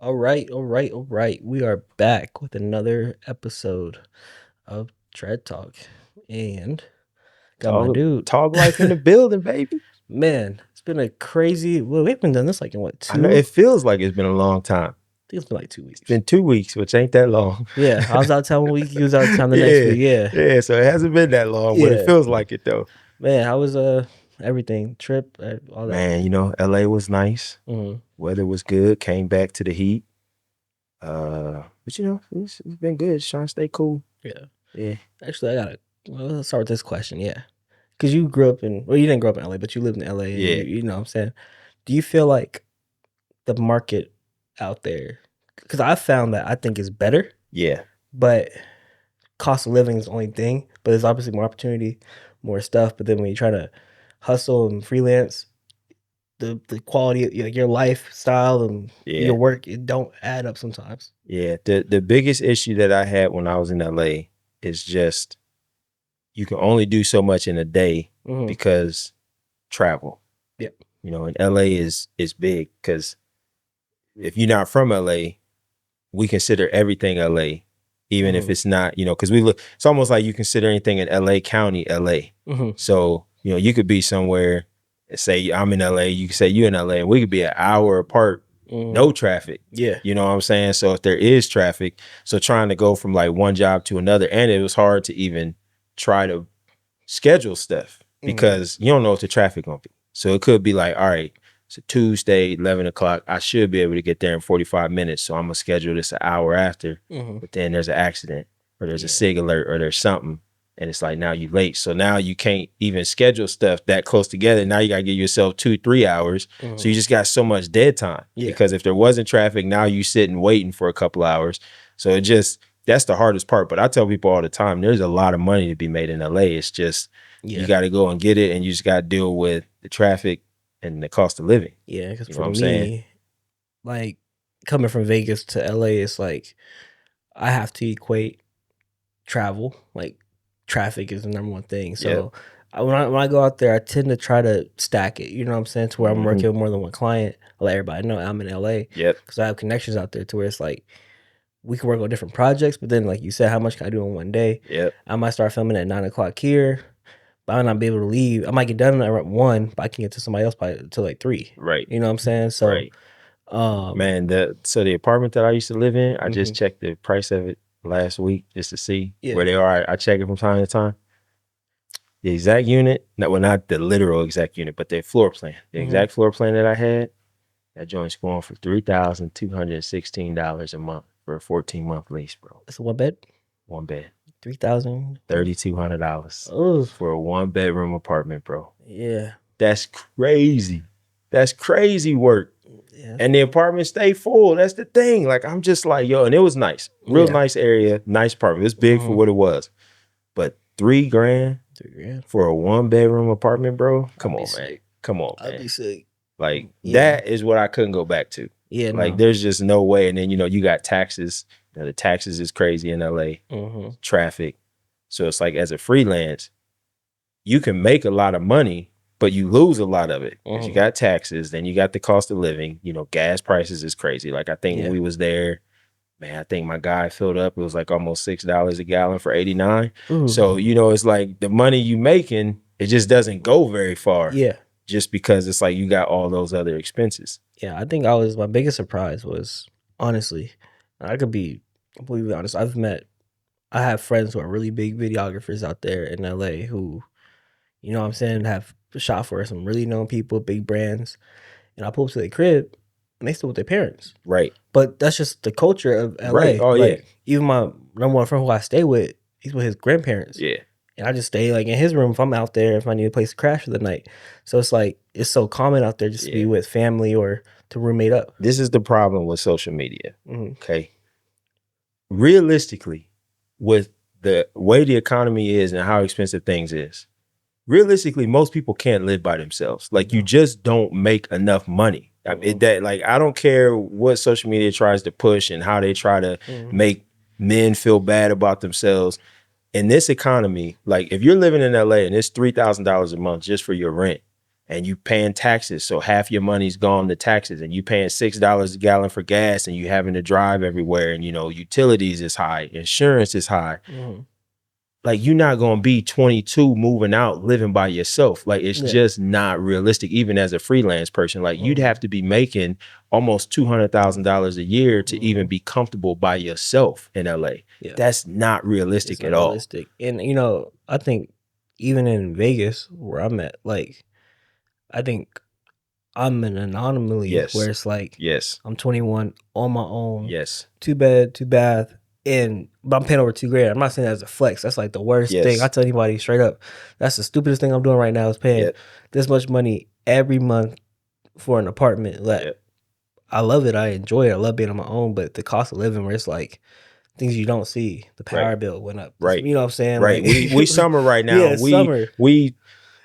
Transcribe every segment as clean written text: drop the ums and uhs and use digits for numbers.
All right. We are back with another episode of Tread Talk. And got my Talk dude. talk life in the building, baby. Man, it's been a crazy we haven't done this like in what, I know two? it feels like it's been a long time. I think it's been like 2 weeks. It's been 2 weeks, which ain't that long. Yeah, I was out of town 1 week, you was out of town the next Yeah, week. Yeah. yeah. So it hasn't been that long, but it Yeah. feels like it though. Man, how was everything? Trip, all that. Man, LA was nice. Mhm. Weather was good. Came back to the heat. But it's been good. Just trying to stay cool. Yeah. Yeah. Actually, let's start with this question, yeah. Because you grew up you didn't grow up in LA, but you lived in LA and Yeah. you know what I'm saying? Do you feel like the market out there, because I found that I think is better, Yeah. but cost of living is the only thing, but there's obviously more opportunity, more stuff, but then when you try to hustle and freelance, the quality of your lifestyle and Yeah. your work, it don't add up sometimes. Yeah. The biggest issue that I had when I was in LA is just you can only do so much in a day Mhm. because travel. Yep. And LA is big because if you're not from LA, we consider everything LA, even if Mhm. it's not, because we look, it's almost like you consider anything in LA County, LA. Mhm. So, you could be somewhere, say I'm in LA, you could say you in LA, and we could be an hour apart, Mhm. no traffic. Yeah. You know what I'm saying? So if there is traffic, so trying to go from like one job to another, and it was hard to even try to schedule stuff because you don't know what the traffic gonna be. So it could be like, all right, it's a Tuesday, 11 o'clock. I should be able to get there in 45 minutes. So I'm gonna schedule this an hour after. Mhm. But then there's an accident or there's a Yeah. SIG alert or there's something. And it's like now you late. So now you can't even schedule stuff that close together. Now you gotta give yourself 2-3 hours. Mhm. So you just got so much dead time. Yeah. Because if there wasn't traffic, now you sitting waiting for a couple hours. So that's the hardest part. But I tell people all the time, there's a lot of money to be made in LA. It's just Yeah. you got to go and get it, and you just got to deal with the traffic and the cost of living. Yeah, because You know for what I'm me, saying? like coming from Vegas to LA, it's like I have to equate travel. Like traffic is the number one thing. So when I go out there, I tend to try to stack it. You know what I'm saying? To where I'm Mhm. working with more than one client. I let everybody know I'm in LA Yep. because I have connections out there to where it's like we can work on different projects. But then, like you said, how much can I do in one day? Yep. I might start filming at 9 o'clock here. But I might not be able to leave. I might get done at 1, but I can get to somebody else by till like 3. Right. You know what I'm saying? So Right. Man, the apartment that I used to live in, I just checked the price of it last week just to see where they are. I check it from time to time. The exact unit, not the literal exact unit, but the floor plan. The exact floor plan that I had, that joint's going for $3,216 a month for a 14-month lease, bro. It's a one bed? One bed. 3,000? $3,200 Oh, for a 1-bedroom apartment, bro. yeah. That's crazy. That's crazy work. Yeah. And the apartment stay full. That's the thing. Like, I'm just like, yo, and it was nice. Real nice area, nice apartment. It's big for what it was. But $3,000 $3,000 for a 1-bedroom apartment, bro. Come on, man. sick. Come on, I'd man. be sick. Like, Yeah. that is what I couldn't go back to. Yeah, Like, no. there's just no way. And then, you got taxes. The taxes is crazy in LA. Traffic. So it's like, as a freelance, you can make a lot of money, but you lose a lot of it because you got taxes, then you got the cost of living. Gas prices is crazy. Like, I think when we was there, man, I think my guy filled up. It was like almost $6 a gallon for 89. Ooh. So, it's like the money you making, it just doesn't go very far. Yeah. Just because it's like you got all those other expenses. Yeah, I think my biggest surprise was, honestly, I could be completely honest. I have friends who are really big videographers out there in LA who, you know what I'm saying, have shot for some really known people, big brands. And I pull up to their crib and they still with their parents. Right. But that's just the culture of LA. Right. Oh, like, yeah. Even my number one friend who I stay with, he's with his grandparents. Yeah. And I just stay like in his room if I'm out there, if I need a place to crash for the night. So it's like, it's so common out there just to be with family or to roommate up. This is the problem with social media. Mhm. Okay. Realistically, with the way the economy is and how expensive things is, realistically, most people can't live by themselves. Like, you just don't make enough money. I don't care what social media tries to push and how they try to make men feel bad about themselves. In this economy, like, if you're living in LA and it's $3,000 a month just for your rent, and you paying taxes. So half your money's gone to taxes, and you paying $6 a gallon for gas, and you having to drive everywhere, and utilities is high, insurance is high. Like, you're not gonna be 22 moving out living by yourself. Like, it's just not realistic, even as a freelance person. Like, you'd have to be making almost $200,000 a year to even be comfortable by yourself in LA. That's not realistic at all. And I think even in Vegas where I'm at, like, I think I'm an anomaly where it's like, I'm 21 on my own, 2-bed, 2-bath, but I'm paying over $2,000. I'm not saying that as a flex. That's like the worst thing. I tell anybody straight up, that's the stupidest thing I'm doing right now is paying this much money every month for an apartment. Like, I love it. I enjoy it. I love being on my own, but the cost of living where it's like things you don't see, the power bill went up. Right. You know what I'm saying? Right. Like, we summer right now. Yeah, summer.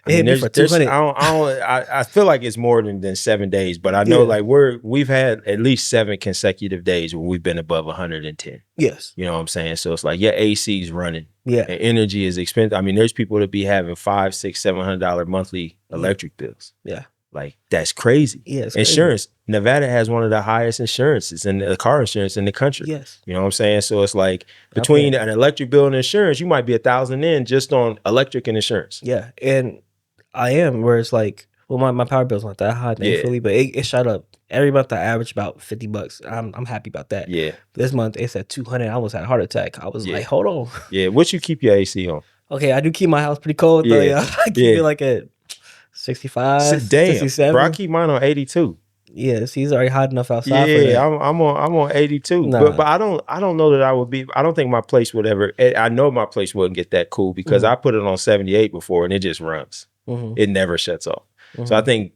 I feel like it's more than 7 days, but I know like we've had at least 7 consecutive days where we've been above 110. Yes. You know what I'm saying? So it's like, AC's running. Yeah. And energy is expensive. I mean, there's people that be having $500, $600, $700 monthly electric bills. Yeah. Like, that's crazy. Yeah, it's insurance. Crazy. Nevada has one of the highest insurances in the car insurance in the country. Yes. You know what I'm saying? So it's like between an electric bill and insurance, you might be $1,000 in just on electric and insurance. Yeah. And I am where it's like, well, my power bill's not that high, thankfully, but it shot up. Every month I average about $50. I'm happy about that. Yeah. This month it's at $200. I almost had a heart attack. I was like, hold on. Yeah. What you keep your AC on? Okay, I do keep my house pretty cold though. Yeah. I keep it like at 65, damn, 67. bro, I keep mine on 82. Yes, he's already hot enough outside. Yeah, I'm on 82. Nah. But I don't know that I would be. I don't think my place would ever. I know my place wouldn't get that cool because I put it on 78 before and it just runs. It never shuts off. So I think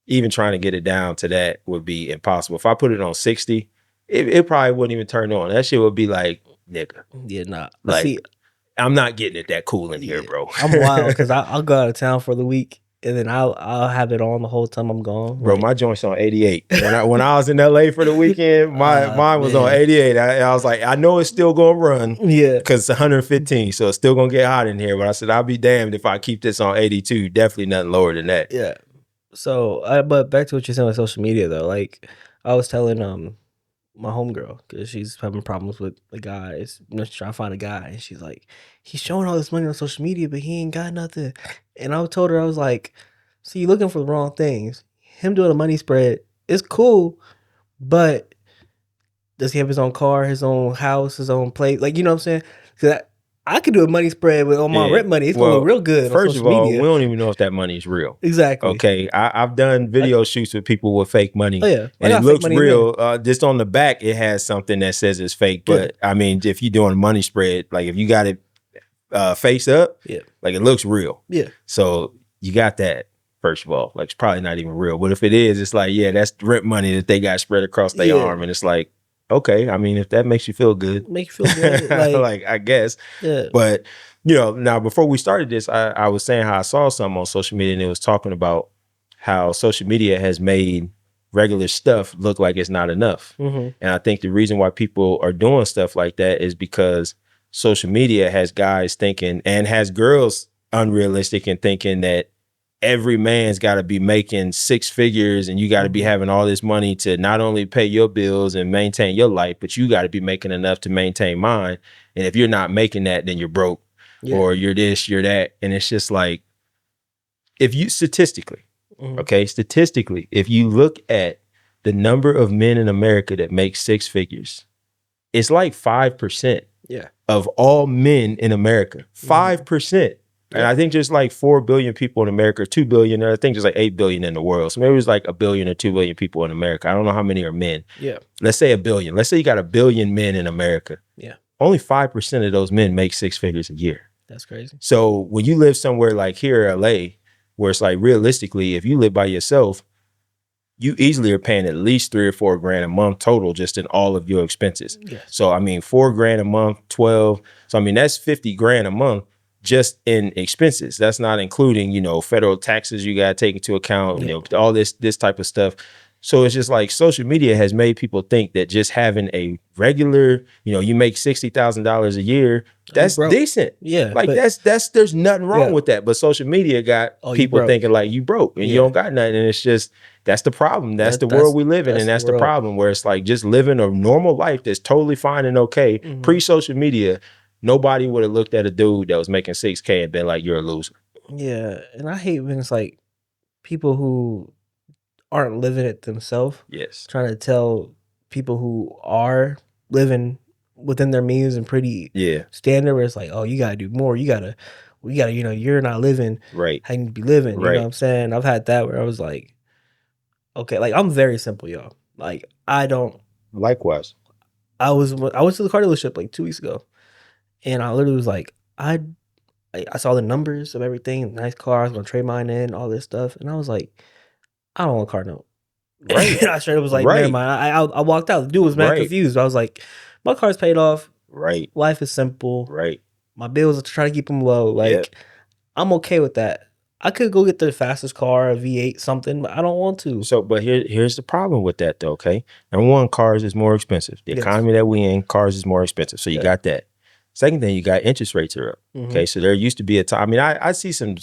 even trying to get it down to that would be impossible. If I put it on 60, it probably wouldn't even turn on. That shit would be like, nigga. Yeah, nah. Like, see, I'm not getting it that cool in here, bro. I'm wild because I'll go out of town for the week. And then I'll have it on the whole time I'm gone. Bro, my joint's on 88. When I was in LA for the weekend, mine was on 88. I was like, I know it's still gonna run. Yeah. Because it's 115, so it's still gonna get hot in here. But I said, I'll be damned if I keep this on 82. Definitely nothing lower than that. Yeah. So but back to what you're saying with social media though. Like, I was telling my homegirl, because she's having problems with the guys. She's trying to find a guy, and she's like, he's showing all this money on social media, but he ain't got nothing. And I told her, I was like, see, you're looking for the wrong things. Him doing a money spread is cool, but does he have his own car, his own house, his own place? Like, you know what I'm saying? Because I could do a money spread with on my rent money. It's gonna look real good. First of all, media. we don't even know if that money is real. Exactly. Okay, I've done video shoots with people with fake money. Oh, yeah. And it looks real. Just on the back, it has something that says it's fake. But I mean, if you're doing a money spread, like if you got it face up, like it looks real. Yeah. So you got that. First of all, like it's probably not even real. But if it is, it's like, that's rent money that they got spread across their arm, and it's like, okay, I mean, if that makes you feel good, like I guess. Yeah. But now before we started this, I was saying how I saw something on social media, and it was talking about how social media has made regular stuff look like it's not enough. And I think the reason why people are doing stuff like that is because social media has guys thinking, and has girls unrealistic and thinking that every man's got to be making 6 figures, and you got to be having all this money to not only pay your bills and maintain your life, but you got to be making enough to maintain mine. And if you're not making that, then you're broke, or you're this, you're that. And it's just like, if you statistically, if you look at the number of men in America that make 6 figures, it's like 5% of all men in America. 5%. And I think there's like 4 billion people in America, 2 billion. I think there's like 8 billion in the world. So maybe it's like 1 billion or 2 billion people in America. I don't know how many are men. Yeah. Let's say 1 billion. Let's say you got 1 billion men in America. Yeah. Only 5% of those men make 6 figures a year. That's crazy. So when you live somewhere like here in LA, where it's like realistically, if you live by yourself, you easily are paying at least $3 or $4 grand a month total just in all of your expenses. Yes. So I mean, $4 grand a month, 12. So I mean, that's 50 grand a month just in expenses. That's not including, federal taxes you got to take into account, all this type of stuff. So it's just like social media has made people think that just having a regular, you make $60,000 a year, that's decent. Yeah. Like that's there's nothing wrong with that. But social media got people thinking like you broke and you don't got nothing. And it's just, that's the problem. That's the world we live in. And that's the problem, where it's like just living a normal life that's totally fine and okay. Pre-social media, nobody would have looked at a dude that was making $6K and been like, you're a loser. Yeah. And I hate when it's like people who aren't living it themselves. Yes. Trying to tell people who are living within their means and pretty standard, where it's like, oh, you gotta do more. We gotta, you're not living how you need to be living. You know what I'm saying? I've had that where I was like, okay, like I'm very simple, y'all. Like I don't. Likewise. I went to the car dealership like 2 weeks ago, and I literally was like, I saw the numbers of everything, nice car. I was gonna trade mine in, all this stuff, and I was like, I don't want a car note. Right. I straight up was like, never mind. I walked out. The dude was mad confused. I was like, my car's paid off. Right. Life is simple. Right. My bills are trying to keep them low. Like, I'm okay with that. I could go get the fastest car, a V8 something, but I don't want to. So, but here's the problem with that though, okay? Number one, cars is more expensive. The economy that we in, cars is more expensive. So you got that. Second thing, you got interest rates are up. Okay, so there used to be a time. I mean, I see some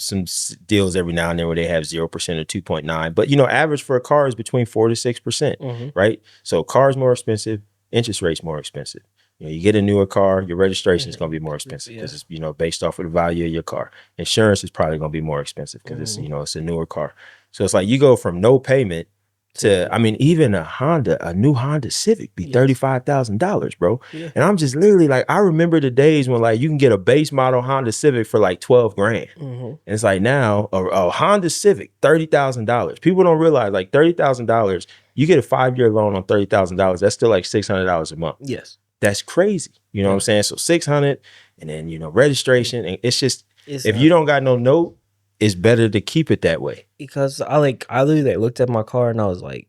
deals every now and then where they have 0% or 2.9, but average for a car is between 4 to 6%, right? So cars more expensive, interest rates more expensive. You get a newer car, your registration is going to be more expensive because it's based off of the value of your car. Insurance is probably going to be more expensive because it's it's a newer car. So it's like you go from no payment to, I mean, even a new Honda Civic be $35,000, bro. Yeah. And I'm just literally like, I remember the days when like you can get a base model Honda Civic for like 12 grand. And it's like now a Honda Civic, $30,000. People don't realize like $30,000, you get a 5-year loan on $30,000. That's still like $600 a month. Yes. That's crazy. You know what I'm saying? So 600 and then, registration. And it's just, if you don't got no note, it's better to keep it that way. Because I literally looked at my car and I was like,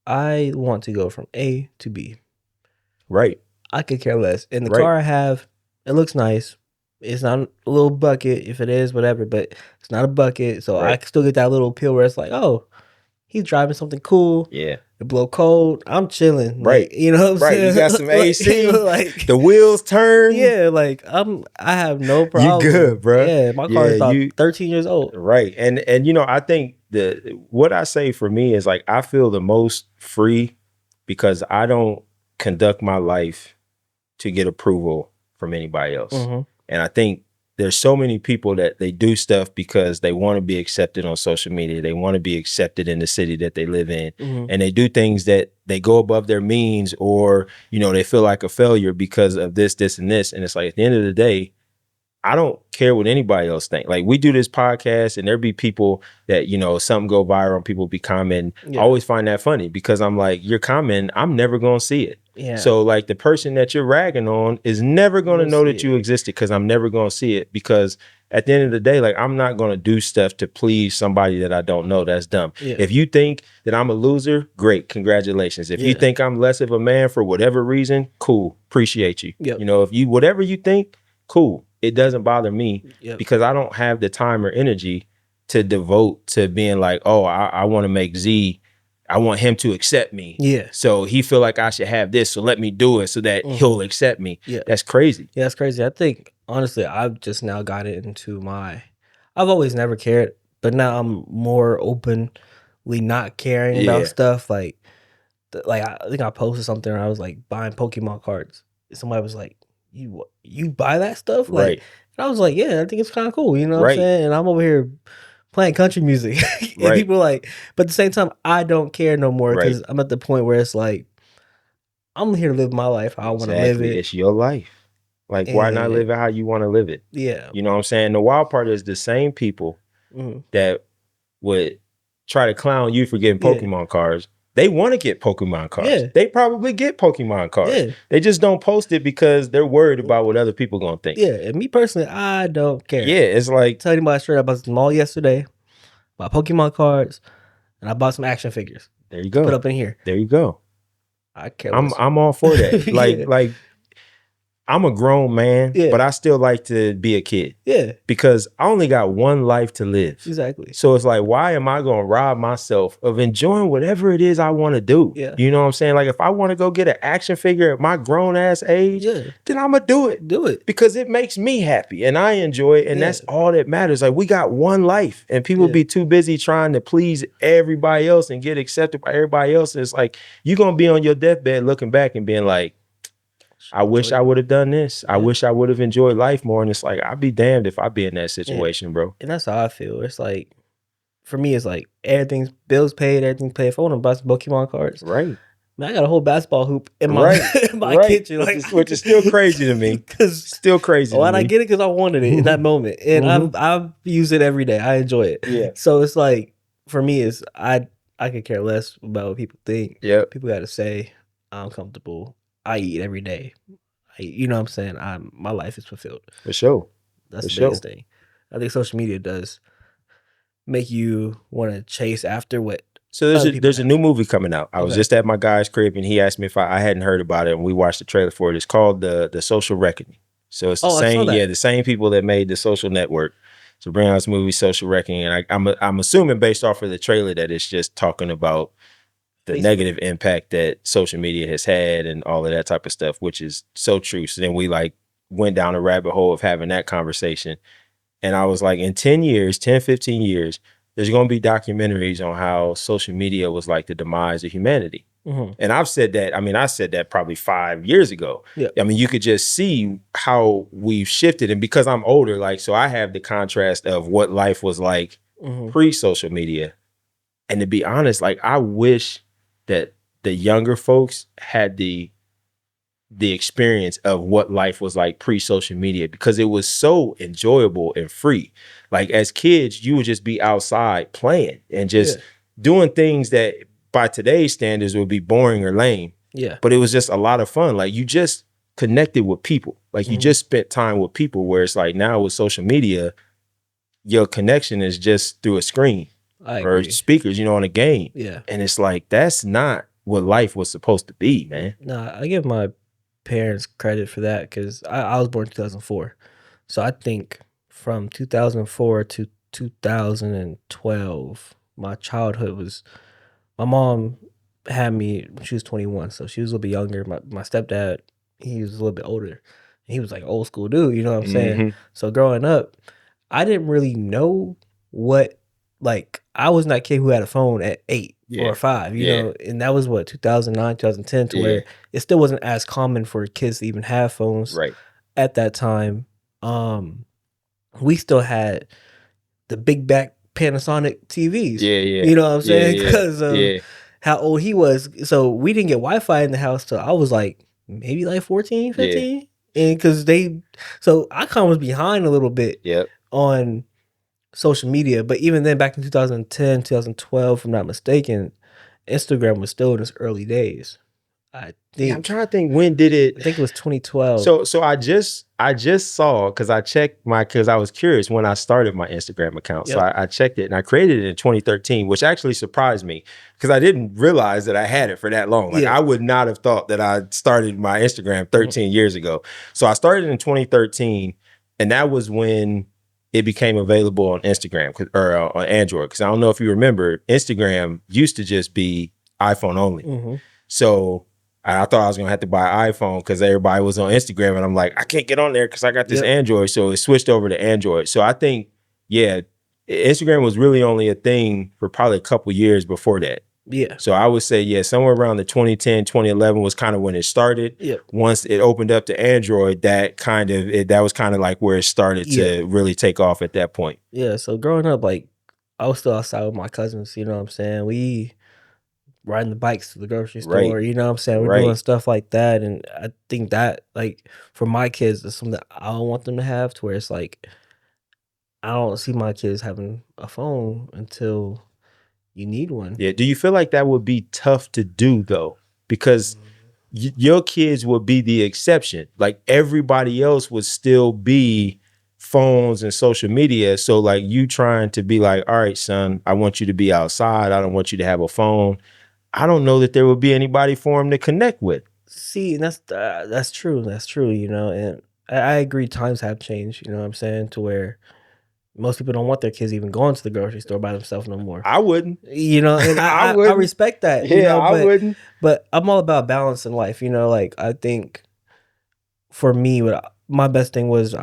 I want to go from A to B. Right. I could care less. And the car I have, it looks nice. It's not a little bucket, if it is, whatever, but it's not a bucket. So I still get that little appeal where it's like, oh, he's driving something cool. Yeah. It blow cold. I'm chilling. Right. Like, you know what I'm saying? You got some AC. Like the wheels turn. Yeah, like I have no problem. You good, bro. Yeah, my car is about 13 years old. Right. And I think what I say for me is like I feel the most free because I don't conduct my life to get approval from anybody else. And I think there's so many people that they do stuff because they want to be accepted on social media. They want to be accepted in the city that they live in. And they do things that they go above their means, or, they feel like a failure because of this, and this. And it's like, at the end of the day, I don't care what anybody else think. Like we do this podcast and there be people that, something go viral and people be commenting. I always find that funny because I'm like, you're commenting, I'm never going to see it. Yeah. So like the person that you're ragging on is never going to know that you existed because I'm never going to see it, because at the end of the day, like I'm not going to do stuff to please somebody that I don't know. That's dumb. Yeah. If you think that I'm a loser, great. Congratulations. If you think I'm less of a man for whatever reason, cool. Appreciate you. Yep. If you, whatever you think, cool. It doesn't bother me because I don't have the time or energy to devote to being like, oh, I want to make Z. I want him to accept me. Yeah. So he feel like I should have this. So let me do it so that he'll accept me. Yeah. That's crazy. Yeah, that's crazy. I think, honestly, I've just now got it into I've always never cared, but now I'm more openly not caring about stuff. Like I think I posted something where I was like buying Pokemon cards. Somebody was like, you buy that stuff? Like, and I was like, yeah, I think it's kind of cool. You know what I'm saying? And I'm over here playing country music. And people are like, but at the same time, I don't care no more because I'm at the point where it's like, I'm here to live my life how I want to live it. It's your life. Like, why not live it how you want to live it? Yeah. You know what I'm saying? The wild part is the same people that would try to clown you for getting Pokemon cards. They want to get Pokemon cards. Yeah. They probably get Pokemon cards. Yeah. They just don't post it because they're worried about what other people gonna think. Yeah, and me personally, I don't care. Yeah, it's like, tell anybody straight, I bought some mall yesterday, bought Pokemon cards, and I bought some action figures. There you go. Put up in here. There you go. I care. I'm all for that. Like I'm a grown man, but I still like to be a kid. Yeah. Because I only got one life to live. Exactly. So it's like, why am I going to rob myself of enjoying whatever it is I want to do? Yeah. You know what I'm saying? Like if I want to go get an action figure at my grown ass age, then I'm going to do it. Do it. Because it makes me happy and I enjoy it. And that's all that matters. Like we got one life and people be too busy trying to please everybody else and get accepted by everybody else. And it's like, you're going to be on your deathbed looking back and being like, I wish I would have done this. I wish I would have enjoyed life more. And it's like, I'd be damned if I be in that situation, bro. And that's how I feel. It's like, for me, it's like everything's bills paid, everything's paid. If I want to buy some Pokemon cards, right? Man, I got a whole basketball hoop in my in my kitchen, which is still crazy to me. Because still crazy. Why I get it? Because I wanted it in that moment, and I use it every day. I enjoy it. Yeah. So it's like for me, is I could care less about what people think. Yeah. People got to say I'm comfortable. I eat every day. You know what I'm saying? My life is fulfilled. For sure. That's the biggest thing. I think social media does make you want to chase after what. So there's a new movie coming out. I was just at my guy's crib and he asked me if I hadn't heard about it, and we watched the trailer for it. It's called The Social Reckoning. So it's the same people that made The Social Network. So bring out this movie, Social Reckoning, and I'm assuming based off of the trailer that it's just talking about the negative impact that social media has had and all of that type of stuff, which is so true. So then we went down a rabbit hole of having that conversation. And I was like, in 10 years, 10, 15 years, there's going to be documentaries on how social media was like the demise of humanity. And I've said that, I said that probably 5 years ago. Yeah. I mean, you could just see how we've shifted. And because I'm older, so I have the contrast of what life was like pre-social media. And to be honest, I wish that the younger folks had the experience of what life was like pre-social media, because it was so enjoyable and free. Like as kids, you would just be outside playing and just doing things that by today's standards would be boring or lame. Yeah. But it was just a lot of fun. Like you just connected with people. Like you just spent time with people, where it's like now with social media, your connection is just through a screen or speakers, on a game. Yeah. And it's like, that's not what life was supposed to be, man. No, I give my parents credit for that, because I was born in 2004. So I think from 2004 to 2012, my childhood was, my mom had me when she was 21. So she was a little bit younger. My stepdad, he was a little bit older. He was like old school dude, you know what I'm saying? So growing up, I didn't really know what, I was that kid who had a phone at 8 or 5, you know, and that was what, 2009, 2010, to where it still wasn't as common for kids to even have phones at that time. We still had the big back Panasonic TVs. You know what I'm saying? Because of how old he was. So we didn't get Wi-Fi in the house till I was maybe 14, 15. And because so I kind of was behind a little bit on social media. But even then, back in 2010, 2012, if I'm not mistaken, Instagram was still in its early days. I think. I'm trying to think, when did it? I think it was 2012. So I just saw, because I checked because I was curious when I started my Instagram account. So I checked it and I created it in 2013, which actually surprised me, because I didn't realize that I had it for that long. I would not have thought that I started my Instagram 13 years ago. So I started in 2013, and that was when it became available on Instagram or on Android. Because I don't know if you remember, Instagram used to just be iPhone only. So I thought I was going to have to buy an iPhone because everybody was on Instagram, and I'm like, I can't get on there because I got this Android. So it switched over to Android. So I think, Instagram was really only a thing for probably a couple years before that. Yeah. So I would say, somewhere around the 2010, 2011 was kind of when it started. Yeah. Once it opened up to Android, that was kind of like where it started to really take off at that point. Yeah. So growing up, I was still outside with my cousins, you know what I'm saying? We riding the bikes to the grocery store, you know what I'm saying? We're doing stuff like that. And I think that, for my kids, it's something that I don't want them to have, to where it's I don't see my kids having a phone until you need one. Yeah. Do you feel like that would be tough to do, though? Because your kids would be the exception. Like everybody else would still be phones and social media. So you trying to be like, all right, son, I want you to be outside. I don't want you to have a phone. I don't know that there would be anybody for him to connect with. See, and that's true. That's true. You know, and I agree. Times have changed. You know what I'm saying? To where most people don't want their kids even going to the grocery store by themselves no more. I wouldn't. You know, and I I wouldn't. respect that. Yeah, You know, I wouldn't. but I'm all about balance in life. You know, like I think for me, my best thing was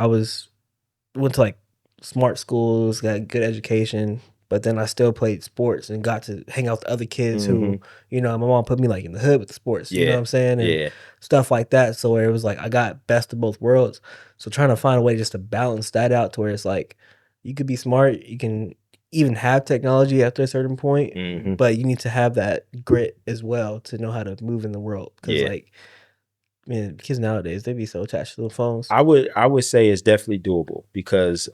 went to like smart schools, got good education, but then I still played sports and got to hang out with other kids who, you know, my mom put me like in the hood with the sports, you know what I'm saying? And stuff like that. So where it was like I got best of both worlds. So trying to find a way just to balance that out to where it's like you could be smart, you can even have technology after a certain point, but you need to have that grit as well to know how to move in the world. Because like, man, kids nowadays they be so attached to the phones. I would say it's definitely doable because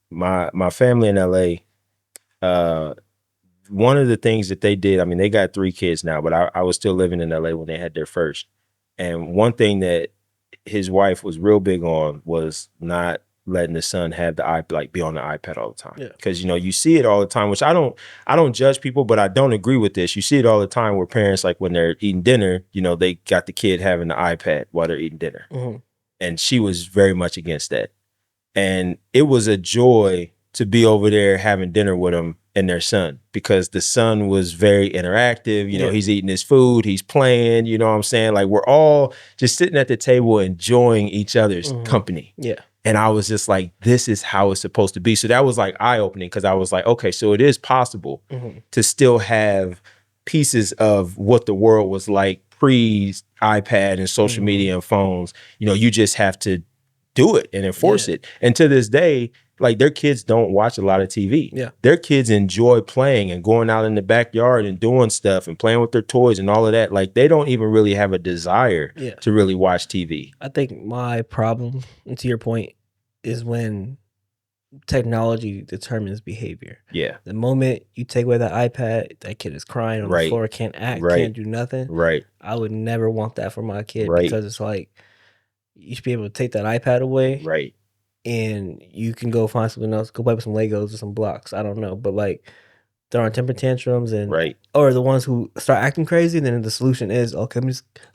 my family in LA, one of the things that they did, I mean, they got 3 kids now, but I was still living in LA when they had their first. And one thing that his wife was real big on was not letting the son have the iPad, like be on the iPad all the time. Because you know, you see it all the time, which I don't judge people, but I don't agree with this. You see it all the time where parents, like when they're eating dinner, you know, they got the kid having the iPad while they're eating dinner. And she was very much against that. And it was a joy to be over there having dinner with them and their son, because the son was very interactive. You know, he's eating his food, he's playing, you know what I'm saying? Like we're all just sitting at the table enjoying each other's company. And I was just like, this is how it's supposed to be. So that was like eye-opening, because I was like, okay, so it is possible to still have pieces of what the world was like pre-iPad and social media and phones. You know, you just have to do it and enforce it. And to this day, like their kids don't watch a lot of TV. Their kids enjoy playing and going out in the backyard and doing stuff and playing with their toys and all of that. Like they don't even really have a desire to really watch TV. I think my problem, and to your point, is when technology determines behavior. The moment you take away that iPad, that kid is crying on the floor, can't act, can't do nothing. I would never want that for my kid, because it's like you should be able to take that iPad away. And you can go find something else, go play with some Legos or some blocks. I don't know. But like they're on temper tantrums and or the ones who start acting crazy, and then the solution is, okay,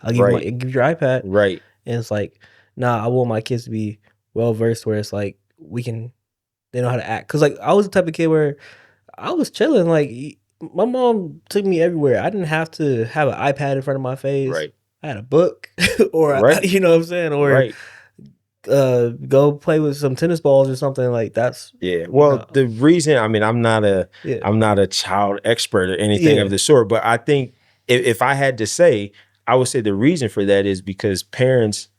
I'll give you give your iPad. And it's like, nah, I want my kids to be well versed where it's like they know how to act. Cause like I was the type of kid where I was chilling. Like my mom took me everywhere. I didn't have to have an iPad in front of my face. I had a book or you know what I'm saying? Or go play with some tennis balls or something. Like that's well, the reason, I mean, I'm not a child expert or anything of the sort, but I think if I had to say, I would say the reason for that is because parents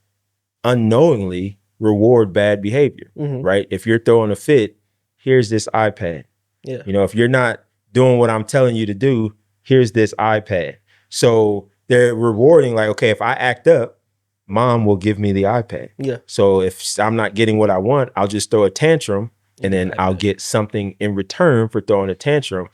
unknowingly reward bad behavior, right? If you're throwing a fit, here's this iPad. You know, if you're not doing what I'm telling you to do, here's this iPad. So they're rewarding, like, okay, if I act up, mom will give me the iPad. So if I'm not getting what I want, I'll just throw a tantrum, and then I'll get something in return for throwing a tantrum.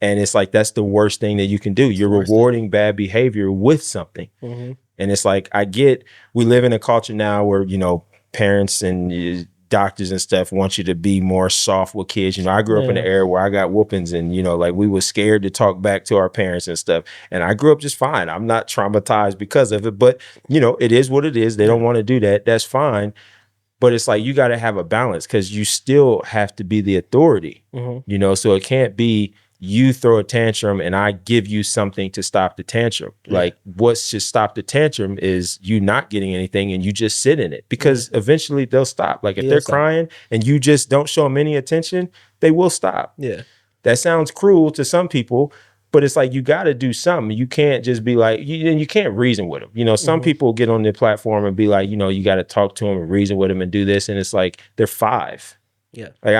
And it's like, that's the worst thing that you can do. You're rewarding bad behavior with something. And it's like, we live in a culture now where, you know, parents and doctors and stuff want you to be more soft with kids. You know, I grew up in an era where I got whoopings, and, you know, like we were scared to talk back to our parents and stuff. And I grew up just fine. I'm not traumatized because of it, but you know, it is what it is. They don't want to do that. That's fine. But it's like, you got to have a balance, because you still have to be the authority, you know? So it can't be you throw a tantrum and I give you something to stop the tantrum. Like what should stop the tantrum is you not getting anything and you just sit in it, because eventually they'll stop. Like if they're crying and you just don't show them any attention, they will stop. That sounds cruel to some people, but it's like, you got to do something. You can't just be like, you can't reason with them. You know, some people get on their platform and be like, you know, you got to talk to them and reason with them and do this. And it's like, they're 5. Like,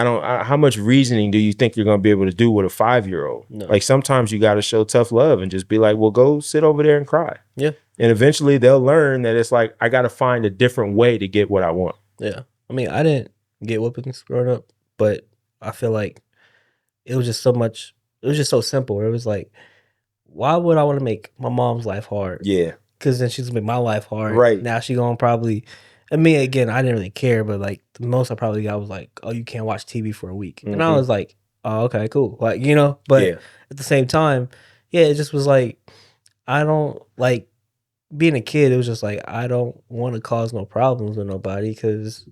how much reasoning do you think you're going to be able to do with a 5-year-old? Like sometimes you got to show tough love and just be like, well, go sit over there and cry. And eventually they'll learn that it's like, I got to find a different way to get what I want. I mean, I didn't get whoopings growing up, but I feel like it was just so simple. It was like, why would I want to make my mom's life hard? Because then she's gonna make my life hard. Now she gonna probably, I mean, again, I didn't really care, but like the most I probably got was like, oh, you can't watch TV for a week. And I was like, oh, okay, cool. Like, you know, but at the same time, it just was like, I don't like, being a kid, it was just like I don't want to cause no problems with nobody because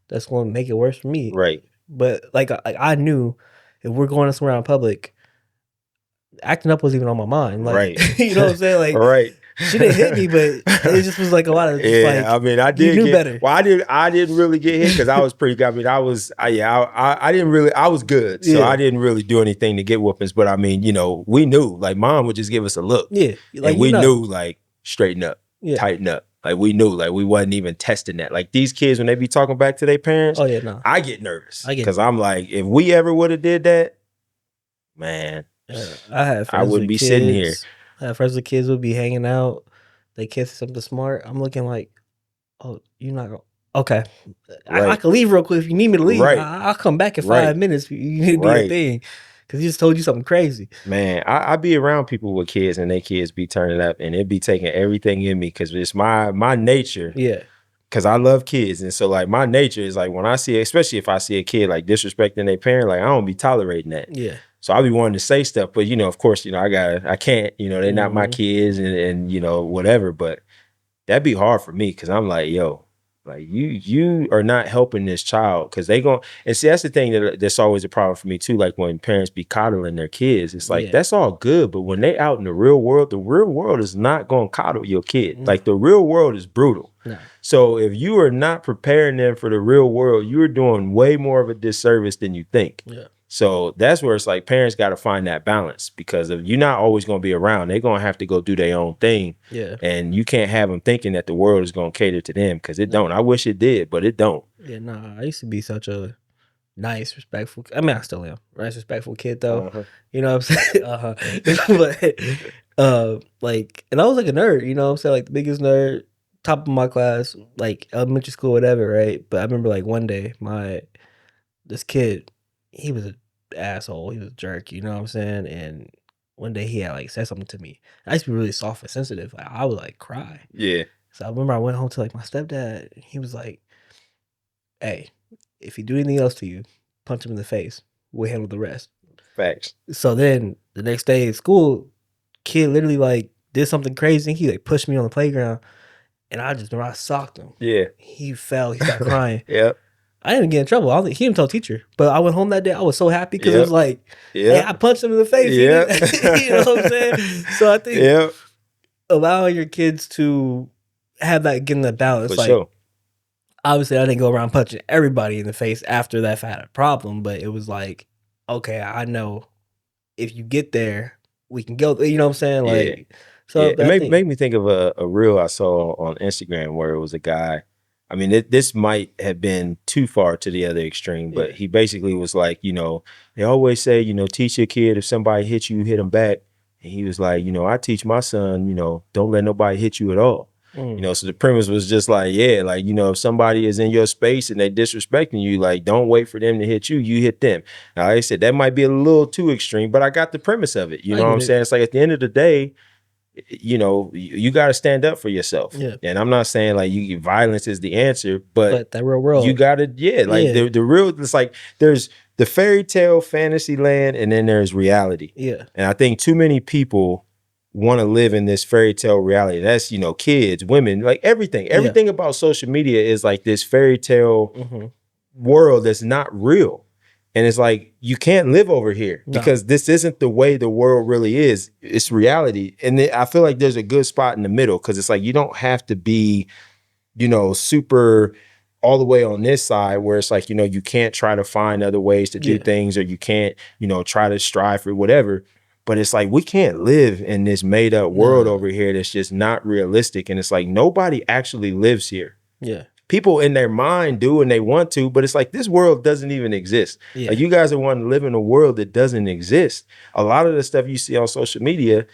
that's going to make it worse for me. Right. But like I knew if we're going somewhere in public, acting up was even on my mind. Like, Right. you know what I'm saying? Like, right. She didn't hit me, but it just was like a lot of just Yeah, like, I mean, I you did knew get better. well. I didn't really get hit because I was pretty. I mean, I didn't really. I was good, so Yeah. I didn't really do anything to get whoopings. But I mean, you know, we knew. Like, mom would just give us a look, Yeah, like and we knew, like, straighten up, Yeah. tighten up. Like, we knew, like, we wasn't even testing that. Like, these kids, when they be talking back to their parents, Oh yeah, no. I get nervous I get- because I'm like, if we ever would have did that, man, I had friends I wouldn't with be kids. sitting here. I had friends with kids would be hanging out. They kiss something smart. I'm looking like, oh, you're not gonna. Okay, I Right. can leave real quick if you need me to leave. Right. I'll come back in Right. 5 minutes. You need to do your Right. thing because he just told you something crazy. Man, I be around people with kids and their kids be turning up and it be taking everything in me because it's my nature. Yeah. Because I love kids. And so like my nature is like when I see, especially if I see a kid like disrespecting their parent, like I don't be tolerating that. Yeah. So I be wanting to say stuff, but you know, of course, you know, I can't, you know, they're not my Mhm. kids and you know, whatever. But that'd be hard for me because I'm like, yo, like you are not helping this child because they gon' and see that's the thing that's always a problem for me too. Like when parents be coddling their kids, it's like Yeah. that's all good, but when they out in the real world is not gonna coddle your kid. No. Like the real world is brutal. No. So if you are not preparing them for the real world, you're doing way more of a disservice than you think. Yeah. So that's where it's like parents got to find that balance because if you're not always going to be around, they're going to have to go do their own thing. Yeah. And you can't have them thinking that the world is going to cater to them because it don't. I wish it did, but it don't. Yeah. Nah. I used to be such a nice, respectful. I mean, I still am. Nice, respectful kid though. Uh-huh. You know what I'm saying? But like, and I was like a nerd. You know what I'm saying? Like the biggest nerd, top of my class, like elementary school, whatever. Right? But I remember like one day, this kid, he was an asshole. He was a jerk. You know what I'm saying? And one day he had like said something to me. I used to be really soft and sensitive. Like, I would like cry. Yeah. So I remember I went home to like my stepdad. And he was like, "Hey, if he do anything else to you, punch him in the face. We'll handle the rest." Facts. So then the next day at school, kid literally like did something crazy. He like pushed me on the playground, and I just remember I socked him. Yeah. He fell. He started crying. Yep. I didn't get in trouble. I don't think he didn't tell teacher, but I went home that day. I was so happy because it Yep. was like, Yeah. hey, I punched him in the face. He Yeah. didn't- you know what I'm saying? So I think Yep. allowing your kids to have that, getting that balance. For Like, sure. obviously, I didn't go around punching everybody in the face after that if I had a problem, but it was like, okay, I know if you get there, we can go. You know what I'm saying? Yeah. Like, so Yeah, it I made, think- made me think of a reel I saw on Instagram where it was a guy. I mean, this might have been too far to the other extreme, but Yeah. he basically was like, you know, they always say, you know, teach your kid if somebody hits you, hit them back. And he was like, you know, I teach my son, you know, don't let nobody hit you at all. You know, so the premise was just like, yeah, like, you know, if somebody is in your space and they disrespecting you, like, don't wait for them to hit you, you hit them. Now, like I said, that might be a little too extreme, but I got the premise of it. You I know what get I'm it. saying? It's like at the end of the day, you know, you got to stand up for yourself. Yeah. And I'm not saying like violence is the answer, but that real world, you got to, like Yeah. the real, it's like there's the fairy tale fantasy land and then there's reality. yeah, And I think too many people want to live in this fairy tale reality. That's, you know, kids, women, like everything. Everything about social media is like this fairy tale Mhm. world that's not real. And it's like, you can't live over here No. because this isn't the way the world really is. It's reality. And I feel like there's a good spot in the middle because it's like, you don't have to be, you know, super all the way on this side where it's like, you know, you can't try to find other ways to do Yeah. things or you can't, you know, try to strive for whatever. But it's like, we can't live in this made up world No. over here that's just not realistic. And it's like, nobody actually lives here. yeah, People in their mind do and they want to, but it's like this world doesn't even exist. yeah. Like you guys are wanting to live in a world that doesn't exist. A lot of the stuff you see on social media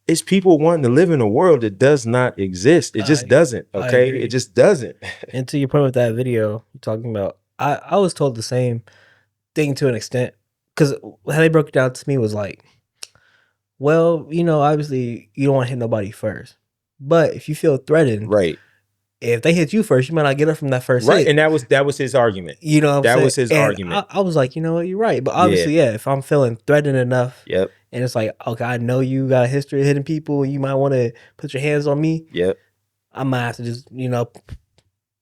is people wanting to live in a world that does not exist. It just doesn't. I Okay. agree. It just doesn't. And to your point with that video you're talking about, I was told the same thing to an extent because how they broke it down to me was like, well, you know, obviously you don't want to hit nobody first, but if you feel threatened, Right. if they hit you first, you might not get up from that first Right. hit. And that was his argument. You know what I'm That saying? was his And argument. I was like, you know what, you're right. But obviously, yeah, if I'm feeling threatened enough Yep. and it's like, okay, I know you got a history of hitting people, you might want to put your hands on me. Yep. I might have to just,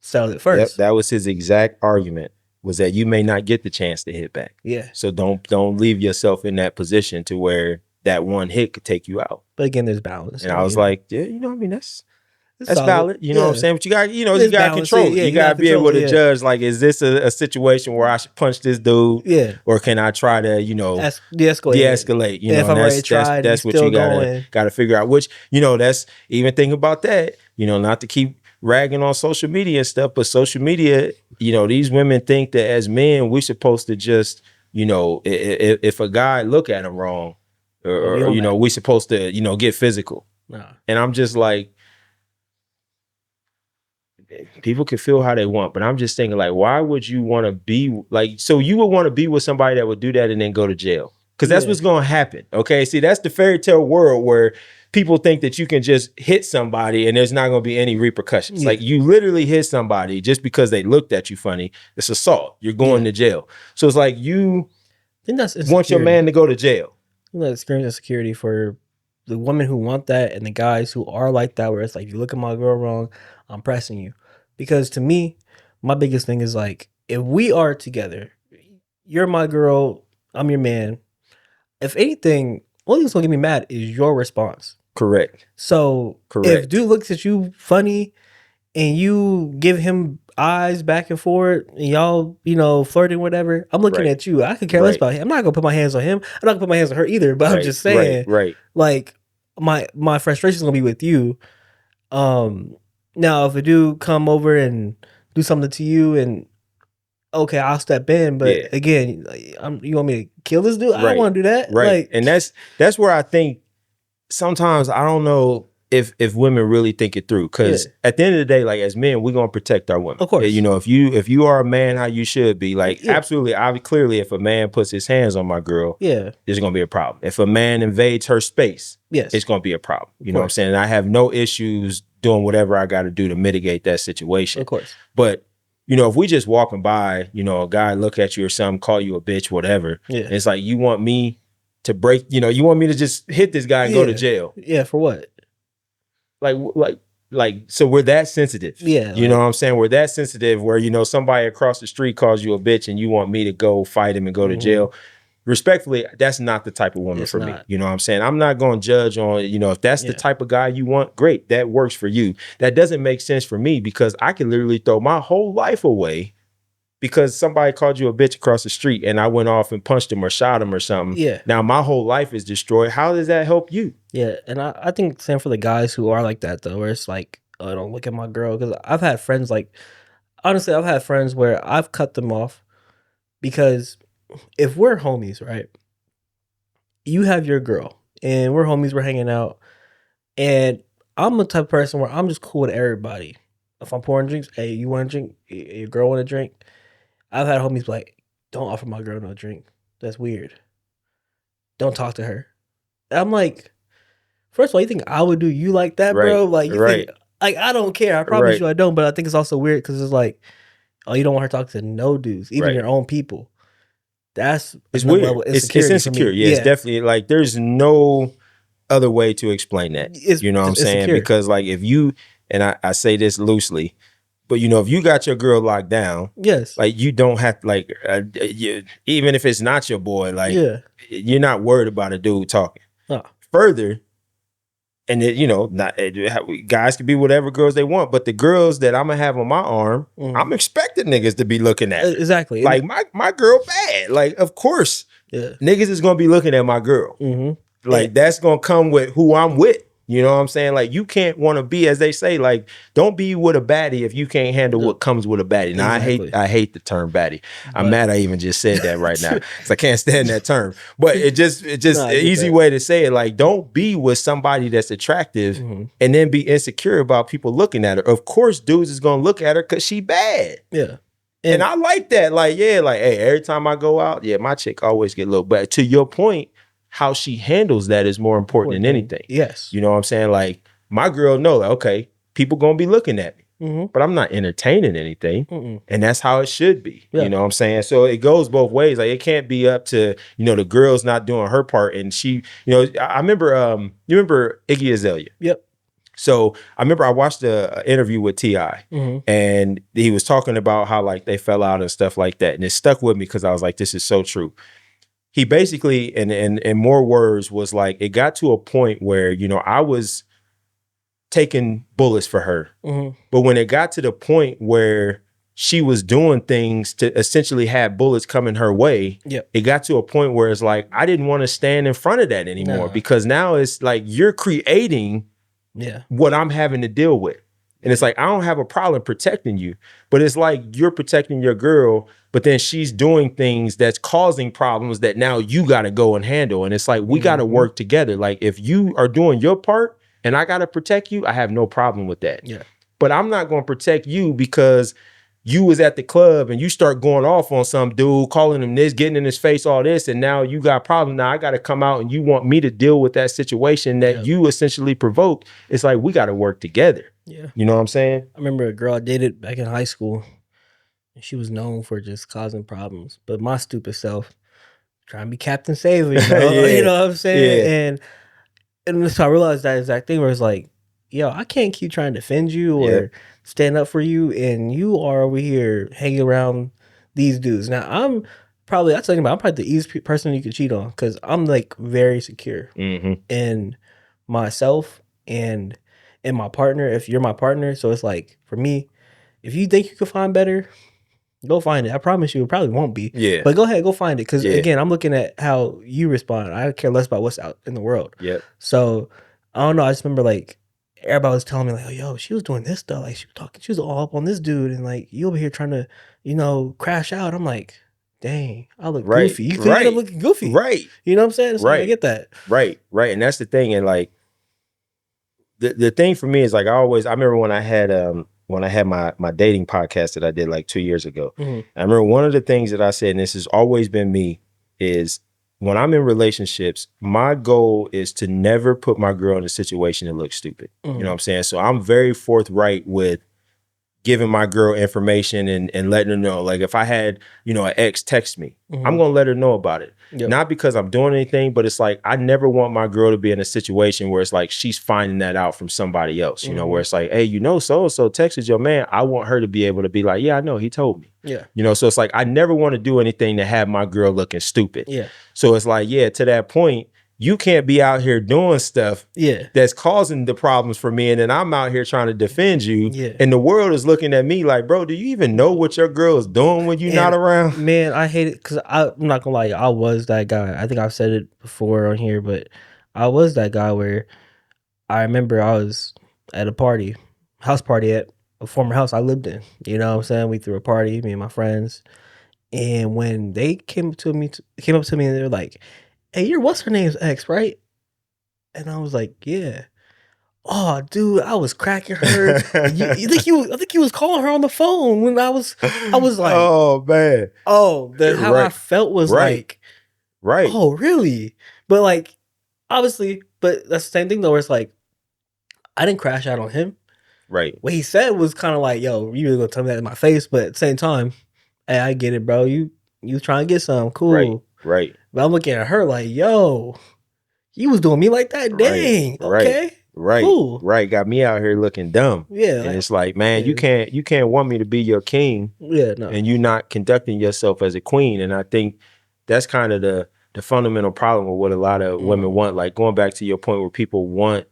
settle it Yep, first. that was his exact argument, was that you may not get the chance to hit back. Yeah. So don't leave yourself in that position to where that one hit could take you out. But again, there's balance. And I was like, yeah, I mean, that's solid. valid. You know what I'm saying? But you got, you got to control it. Yeah, you got to be able to judge, like, is this a situation where I should punch this dude? Yeah. Or can I try to, de-escalate? You know, that's what you gotta figure out. Which, that's even think about that, not to keep ragging on social media and stuff, but social media, these women think that as men, we're supposed to just, if a guy look at him wrong, or we're supposed to, get physical. Nah. And I'm just like, people can feel how they want, but I'm just thinking, like, why would you want to be like, so you would want to be with somebody that would do that and then go to jail? Because that's what's going to happen. Okay. See, that's the fairy tale world where people think that you can just hit somebody and there's not going to be any repercussions. Yeah. Like, you literally hit somebody just because they looked at you funny. It's assault. You're going to jail. So it's like, you want your man to go to jail. That's extreme insecurity for the women who want that and the guys who are like that, where it's like, if you look at my girl wrong, I'm pressing you. Because to me, my biggest thing is like, if we are together, you're my girl, I'm your man. If anything, only thing's gonna get me mad is your response. Correct. So if dude looks at you funny and you give him eyes back and forth and y'all, flirting, whatever, I'm looking at you. I could care less about him. I'm not gonna put my hands on him. I'm not gonna put my hands on her either. But I'm just saying, like, my frustration is gonna be with you. Now, if a dude come over and do something to you, and okay, I'll step in. But again, you want me to kill this dude? I don't want to do that. Right. Like, and that's where I think sometimes, I don't know if women really think it through. Because at the end of the day, like, as men, we're gonna protect our women. Of course. If you are a man, how you should be. Like, absolutely, clearly, if a man puts his hands on my girl, there's gonna be a problem. If a man invades her space, it's gonna be a problem. You know what I'm saying? And I have no issues doing whatever I got to do to mitigate that situation. Of course. But, if we just walking by, a guy look at you or something, call you a bitch, whatever. Yeah. It's like, you want me to break, you want me to just hit this guy and go to jail. Yeah, for what? Like, so we're that sensitive. Yeah. You know what I'm saying? We're that sensitive where, somebody across the street calls you a bitch and you want me to go fight him and go to jail. Respectfully, that's not the type of woman for me. You know what I'm saying? I'm not going to judge on, if that's the type of guy you want, great, that works for you. That doesn't make sense for me, because I can literally throw my whole life away because somebody called you a bitch across the street and I went off and punched him or shot him or something. Yeah. Now my whole life is destroyed. How does that help you? Yeah. And I think same for the guys who are like that, though, where it's like, oh, don't look at my girl. Because I've had friends, like, honestly, I've had friends where I've cut them off because if we're homies, right? You have your girl and we're homies, we're hanging out, and I'm the type of person where I'm just cool with everybody. If I'm pouring drinks, hey, you want a drink? Your girl want a drink? I've had homies be like, don't offer my girl no drink. That's weird. Don't talk to her. I'm like, first of all, you think I would do you like that, bro? Like, you think, like, I don't care. I promise you I don't, but I think it's also weird because it's like, oh, you don't want her to talk to no dudes, even your own people. It's weird. It's insecure. Yeah, it's definitely, like, there's no other way to explain that. You know what I'm saying? Insecure. Because, like, if you, and I say this loosely, but, if you got your girl locked down, like, you don't have to, like, even if it's not your boy, like, you're not worried about a dude talking. Further, and it, guys can be whatever girls they want, but the girls that I'm gonna have on my arm, I'm expecting niggas to be looking at. Exactly. Like, my girl bad. Like, of course, niggas is gonna be looking at my girl. Like, that's gonna come with who I'm with. You know what I'm saying? Like, you can't want to be, as they say, like, don't be with a baddie if you can't handle what comes with a baddie. Now, I hate the term baddie. I'm mad I even just said that right now, because I can't stand that term. But it just an easy way to say it. Like, don't be with somebody that's attractive and then be insecure about people looking at her. Of course, dudes is gonna look at her because she bad. Yeah. And I like that. Like, hey, every time I go out, my chick always get a little bad. To your point, how she handles that is more important than anything. Yes. You know what I'm saying? Like, my girl know, like, okay, people gonna be looking at me, but I'm not entertaining anything. And that's how it should be. You know what I'm saying? So it goes both ways. Like, it can't be up to, the girl's not doing her part. And she, I remember, you remember Iggy Azalea? Yep. So I remember I watched a interview with T.I. And he was talking about how like they fell out and stuff like that. And it stuck with me because I was like, this is so true. He basically, in more words, was like, it got to a point where, you know, I was taking bullets for her. But when it got to the point where she was doing things to essentially have bullets coming her way, it got to a point where it's like, I didn't want to stand in front of that anymore because now it's like you're creating what I'm having to deal with. And it's like, I don't have a problem protecting you, but it's like you're protecting your girl, but then she's doing things that's causing problems that now you got to go and handle. And it's like, we got to work together. Like if you are doing your part and I got to protect you, I have no problem with that. But I'm not going to protect you because you was at the club and you start going off on some dude, calling him this, getting in his face, all this, and now you got a problem. Now I got to come out and you want me to deal with that situation that you essentially provoked. It's like, we got to work together. You know what I'm saying? I remember a girl I dated back in high school. She was known for just causing problems, but my stupid self trying to be Captain Saver, you know, you know what I'm saying? And so I realized that exact thing where it's like, yo, I can't keep trying to defend you or stand up for you, and you are over here hanging around these dudes. Now I'm probably the easiest person you could cheat on because I'm like very secure in myself and in my partner. If you're my partner, so it's like for me, if you think you can find better, go find it. I promise you, it probably won't be. But go ahead, go find it. Because again, I'm looking at how you respond. I care less about what's out in the world. So I don't know. I just remember like everybody was telling me like, oh, yo, she was doing this stuff. Like she was all up on this dude, and like you over here trying to, you know, crash out. I'm like, dang, I look goofy. You could end up looking goofy. You know what I'm saying? So I get that. Right. And that's the thing. And like the thing for me is like I remember when I had my dating podcast that I did like 2 years ago. I remember one of the things that I said, and this has always been me, is when I'm in relationships, my goal is to never put my girl in a situation that looks stupid. You know what I'm saying? So I'm very forthright with giving my girl information and letting her know. Like if I had, you know, an ex text me, I'm going to let her know about it. Not because I'm doing anything, but it's like, I never want my girl to be in a situation where it's like, she's finding that out from somebody else, you know, where it's like, hey, you know, so-and-so texted your man. I want her to be able to be like, yeah, I know, he told me. You know, so it's like, I never want to do anything to have my girl looking stupid. So it's like, to that point, you can't be out here doing stuff that's causing the problems for me. And then I'm out here trying to defend you. And the world is looking at me like, bro, do you even know what your girl is doing when you're not around? Man, I hate it because I'm not going to lie. I was that guy. I think I've said it before on here, but I was that guy where I remember I was at a house party at a former house I lived in. You know what I'm saying? We threw a party, me and my friends. And when they came up to me and they were like, hey, you're what's her name's ex, right? And I was like, yeah. Oh, dude, I was cracking her. I think you was calling her on the phone when I was like, oh man. Oh, how I felt was like, oh, really? But like, obviously, but that's the same thing though, where it's like, I didn't crash out on him. What he said was kind of like, yo, you really gonna tell me that in my face, but at the same time, hey, I get it, bro. You trying to get some cool. But I'm looking at her like, yo, you was doing me like that? Dang. Okay. Cool. Got me out here looking dumb. And it's like, man, you can't want me to be your king. And you not conducting yourself as a queen. And I think that's kind of the fundamental problem with what a lot of women want. Like going back to your point where people want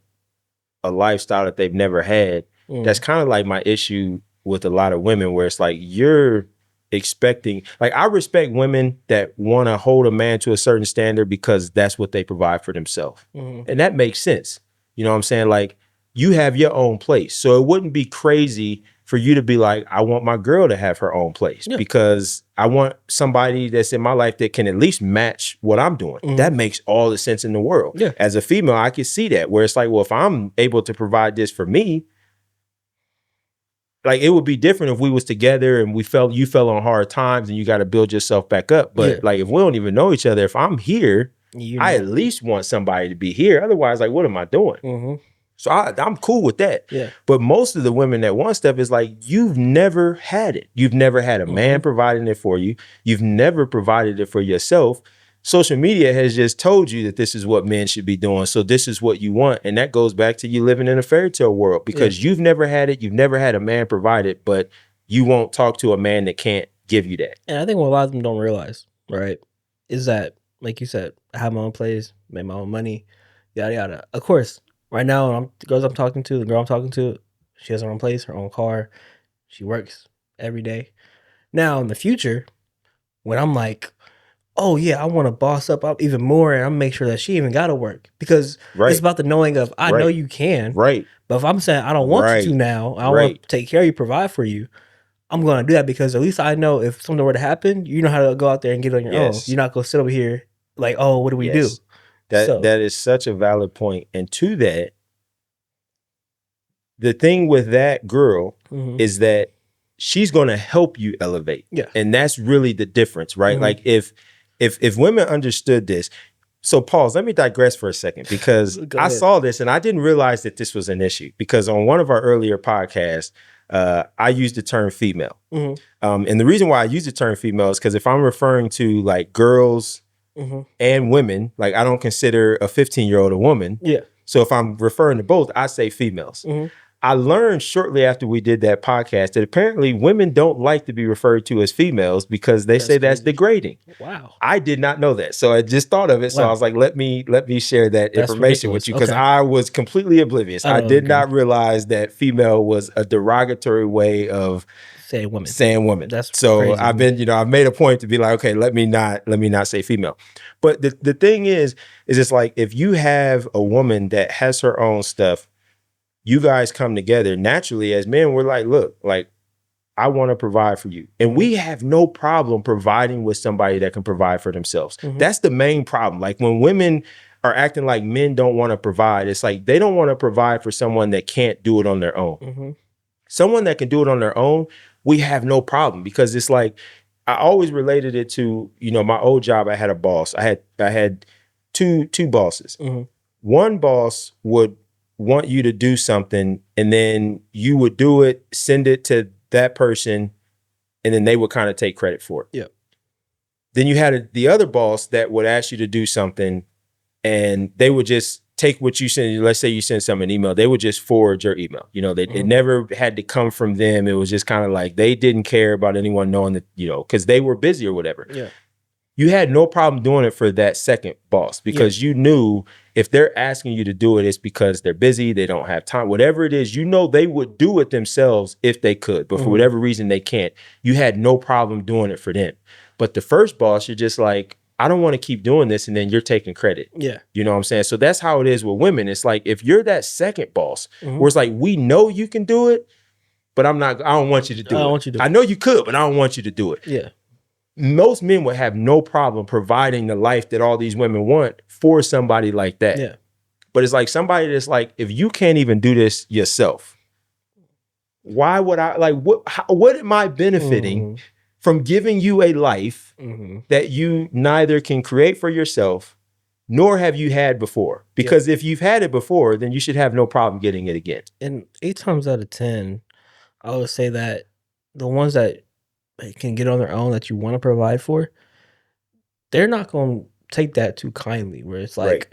a lifestyle that they've never had. That's kind of like my issue with a lot of women where it's like you're expecting, like I respect women that want to hold a man to a certain standard because that's what they provide for themselves. And that makes sense. You know what I'm saying? Like you have your own place. So it wouldn't be crazy for you to be like, I want my girl to have her own place because I want somebody that's in my life that can at least match what I'm doing. That makes all the sense in the world. As a female, I can see that where it's like, well, if I'm able to provide this for me, like it would be different if we was together and you fell on hard times and you got to build yourself back up. But like if we don't even know each other, if I'm here, I at least want somebody to be here. Otherwise, like, what am I doing? So I'm cool with that. But most of the women that want stuff is like, you've never had it. You've never had a man providing it for you. You've never provided it for yourself. social media has just told you that this is what men should be doing. So this is what you want. And that goes back to you living in a fairy tale world because you've never had it. You've never had a man provide it, but you won't talk to a man that can't give you that. And I think what a lot of them don't realize, right, is that, like you said, I have my own place, make my own money, yada, yada. Of course, right now, the girl I'm talking to, she has her own place, her own car. She works every day. Now, in the future, when I'm like, oh yeah, I want to boss up even more, and I'm make sure that she even got to work because it's about the knowing of I know you can, right? But if I'm saying I don't want you to now, I want to take care of you, provide for you, I'm going to do that because at least I know if something were to happen, you know how to go out there and get it on your own. You're not going to sit over here like, oh, what do we do? That is such a valid point. And to that, the thing with that girl is that she's going to help you elevate. Yeah. And that's really the difference, right? Like if women understood this. So pause, let me digress for a second because I saw this and I didn't realize that this was an issue because on one of our earlier podcasts, I used the term female. And the reason why I use the term female is because if I'm referring to like girls and women, like I don't consider a 15-year-old a woman. Yeah. So if I'm referring to both, I say females. I learned shortly after we did that podcast that apparently women don't like to be referred to as females because they say that's degrading. Wow. I did not know that. So I just thought of it. So I was like, let me share that information with you because I was completely oblivious. I did not realize that female was a derogatory way of saying woman. That's so crazy. I've been, I've made a point to be like, okay, let me not say female. But the thing is it's like if you have a woman that has her own stuff, you guys come together naturally as men. We're like, look, like I want to provide for you. And we have no problem providing with somebody that can provide for themselves. That's the main problem. Like when women are acting like men don't want to provide, it's like they don't want to provide for someone that can't do it on their own. Someone that can do it on their own, we have no problem because it's like, I always related it to, my old job. I had a boss. I had two bosses. One boss would want you to do something and then you would do it, send it to that person, and then they would kind of take credit for it. Yeah. Then you had the other boss that would ask you to do something and they would just take what you send. Let's say you send someone an email, they would just forward your email. It never had to come from them. It was just kind of like they didn't care about anyone knowing that, because they were busy or whatever. Yeah. You had no problem doing it for that second boss because you knew if they're asking you to do it, it's because they're busy, they don't have time, whatever it is, they would do it themselves if they could, but for whatever reason they can't. You had no problem doing it for them. But the first boss, you're just like, I don't want to keep doing this, and then you're taking credit. Yeah. You know what I'm saying? So that's how it is with women. It's like if you're that second boss, where it's like, we know you can do it, but I don't want you to do it. I don't want you to do it. I know you could, but I don't want you to do it. Yeah. Most men would have no problem providing the life that all these women want for somebody like that. Yeah. But it's like somebody that's like, if you can't even do this yourself, why would I, like, what am I benefiting from giving you a life that you neither can create for yourself, nor have you had before? Because if you've had it before, then you should have no problem getting it again. And 8 times out of 10, I would say that the ones that can get on their own that you want to provide for, they're not going to take that too kindly, where it's like,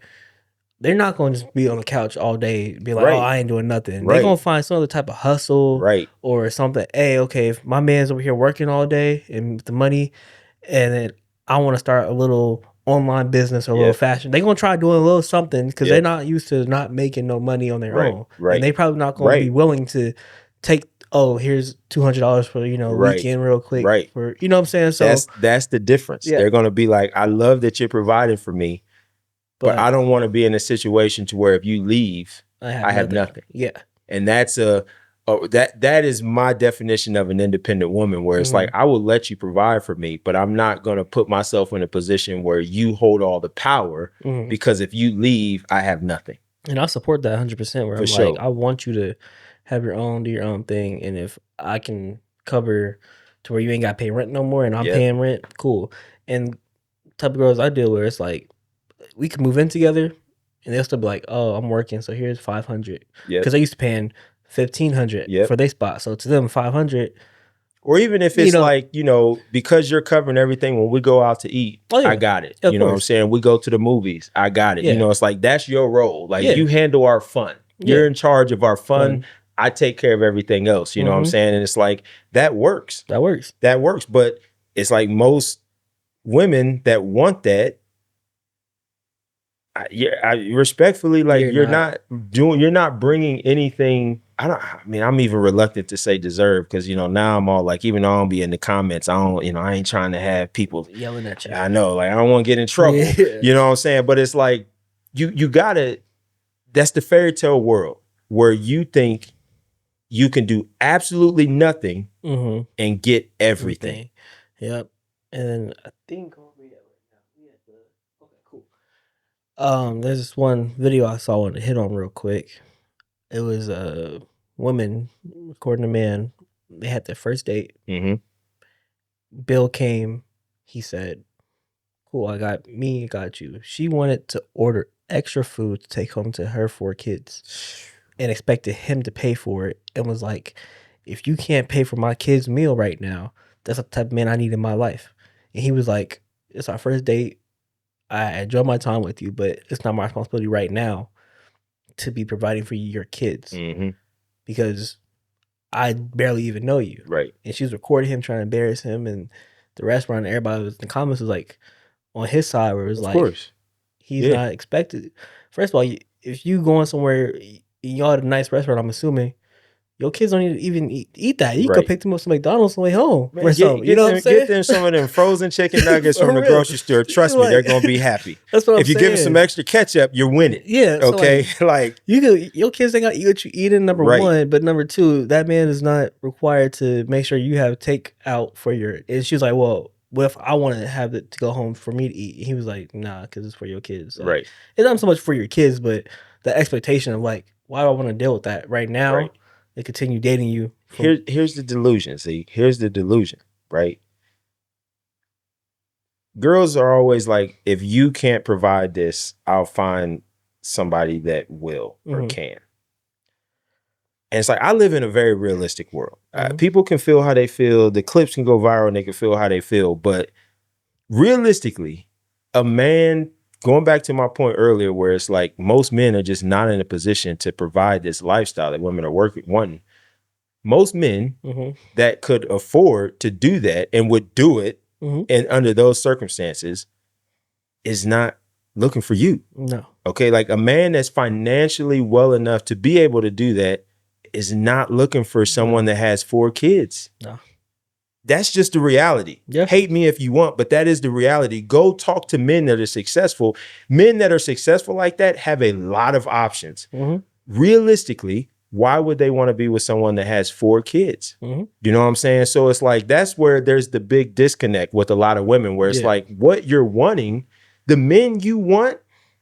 they're not going to just be on the couch all day, be like, oh, I ain't doing nothing. They're going to find some other type of hustle or something. Hey, okay, if my man's over here working all day and with the money, and then I want to start a little online business or a little fashion, they're going to try doing a little something because they're not used to not making no money on their own. And they probably not going to be willing to take, here's $200 for, weekend real quick. For, you know what I'm saying? So that's the difference. They're going to be like, I love that you're providing for me, but I don't want to be in a situation to where if you leave, I have nothing. Yeah. And that's that is my definition of an independent woman, where it's like, I will let you provide for me, but I'm not going to put myself in a position where you hold all the power because if you leave, I have nothing. And I support that 100%, where I'm like, I want you to have your own, do your own thing. And if I can cover to where you ain't got to pay rent no more and I'm paying rent, cool. And type of girls I deal with, it's like, we can move in together and they'll still be like, oh, I'm working, so here's $500. Because they used to paying $1,500 for their spot. So to them, $500 Or even if it's like, because you're covering everything when we go out to eat, I got it. You know what I'm saying? We go to the movies, I got it. It's like, that's your role. Like, you handle our fun. You're in charge of our fun. I take care of everything else. You know what I'm saying? And it's like, that works. That works. But it's like most women that want that, I respectfully, like, you're not bringing anything. I'm even reluctant to say deserve, because now I'm all like, even though I don't be in the comments, I ain't trying to have people yelling at you. I know, like, I don't want to get in trouble. You know what I'm saying? But it's like, you gotta, that's the fairy tale world where you think you can do absolutely nothing and get everything. Yep. And I think there's this one video I saw, I wanted to hit on real quick. It was a woman recording a man. They had their first date. Bill came. He said, cool, I got you. She wanted to order extra food to take home to her 4 kids and expected him to pay for it, and was like, if you can't pay for my kids' meal right now, that's the type of man I need in my life. And he was like, it's our first date. I enjoy my time with you, but it's not my responsibility right now to be providing for your kids because I barely even know you. Right. And she was recording him trying to embarrass him, and the restaurant, everybody was in the comments was like on his side, where it was he's not expected. First of all, if you going somewhere, y'all at a nice restaurant, I'm assuming your kids don't even eat that. You can pick them up some McDonald's on the way home. Man, you know what I'm saying? Get them some of them frozen chicken nuggets from the grocery store. Trust me, they're gonna be happy. That's what I'm saying. If you give them some extra ketchup, you're winning. Yeah. Okay. So your kids ain't got to eat what you eating, number one. But number two, that man is not required to make sure you have takeout for your. And she was like, well, what if I want to have it to go home for me to eat? And he was like, nah, because it's for your kids. So right. It's not so much for your kids, but the expectation of like, why do I want to deal with that right now? Right. They continue dating you. Here's the delusion. See, here's the delusion, right? Girls are always like, if you can't provide this, I'll find somebody that will or can. And it's like, I live in a very realistic world. People can feel how they feel. The clips can go viral and they can feel how they feel. But realistically, a man, going back to my point earlier, where it's like most men are just not in a position to provide this lifestyle that women are wanting. Most men that could afford to do that and would do it, and under those circumstances, is not looking for you. No. Okay, like a man that's financially well enough to be able to do that is not looking for someone that has 4 kids. No. That's just the reality. Yeah. Hate me if you want, but that is the reality. Go talk to men that are successful. Men that are successful like that have a lot of options. Realistically, why would they want to be with someone that has 4 kids? You know what I'm saying? So it's like, that's where there's the big disconnect with a lot of women, where it's like, what you're wanting, the men you want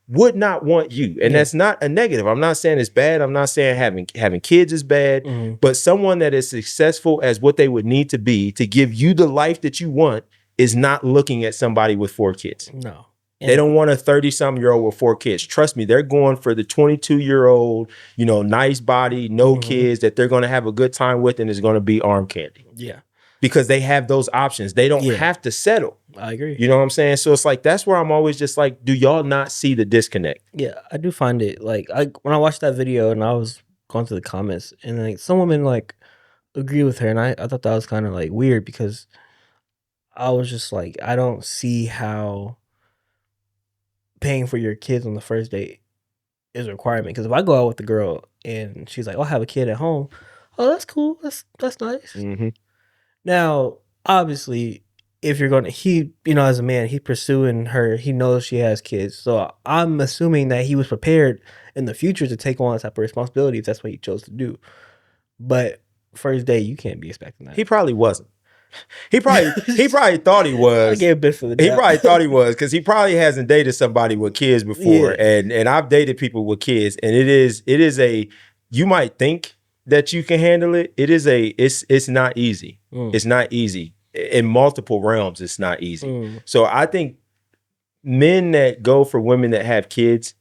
would not want you. And that's not a negative. I'm not saying it's bad. I'm not saying having kids is bad, but someone that is successful as what they would need to be to give you the life that you want is not looking at somebody with 4 kids. No. They don't want a 30-something-year-old with 4 kids. Trust me, they're going for the 22-year-old, nice body, no kids, that they're going to have a good time with, and is going to be arm candy. Yeah. Because they have those options. They don't have to settle. I agree. You know what I'm saying? So it's like, that's where I'm always just like, do y'all not see the disconnect? Yeah, I do find it, like, when I watched that video and I was going through the comments, and like some women like agree with her, and I thought that was kind of like weird, because I was just like, I don't see how paying for your kids on the first date is a requirement. Because if I go out with the girl and she's like, "Oh, I have a kid at home," oh, that's cool. That's nice. Now, obviously, if you're gonna, as a man, he's pursuing her. He knows she has kids, so I'm assuming that he was prepared in the future to take on that type of responsibility if that's what he chose to do. But first date, you can't be expecting that. He probably wasn't. He probably thought he was. I gave a bit for the doubt. He probably thought he was, because he probably hasn't dated somebody with kids before. And I've dated people with kids, and it is you might think that you can handle it. It's not easy. It's not easy. In multiple realms, it's not easy. So I think men that go for women that have kids,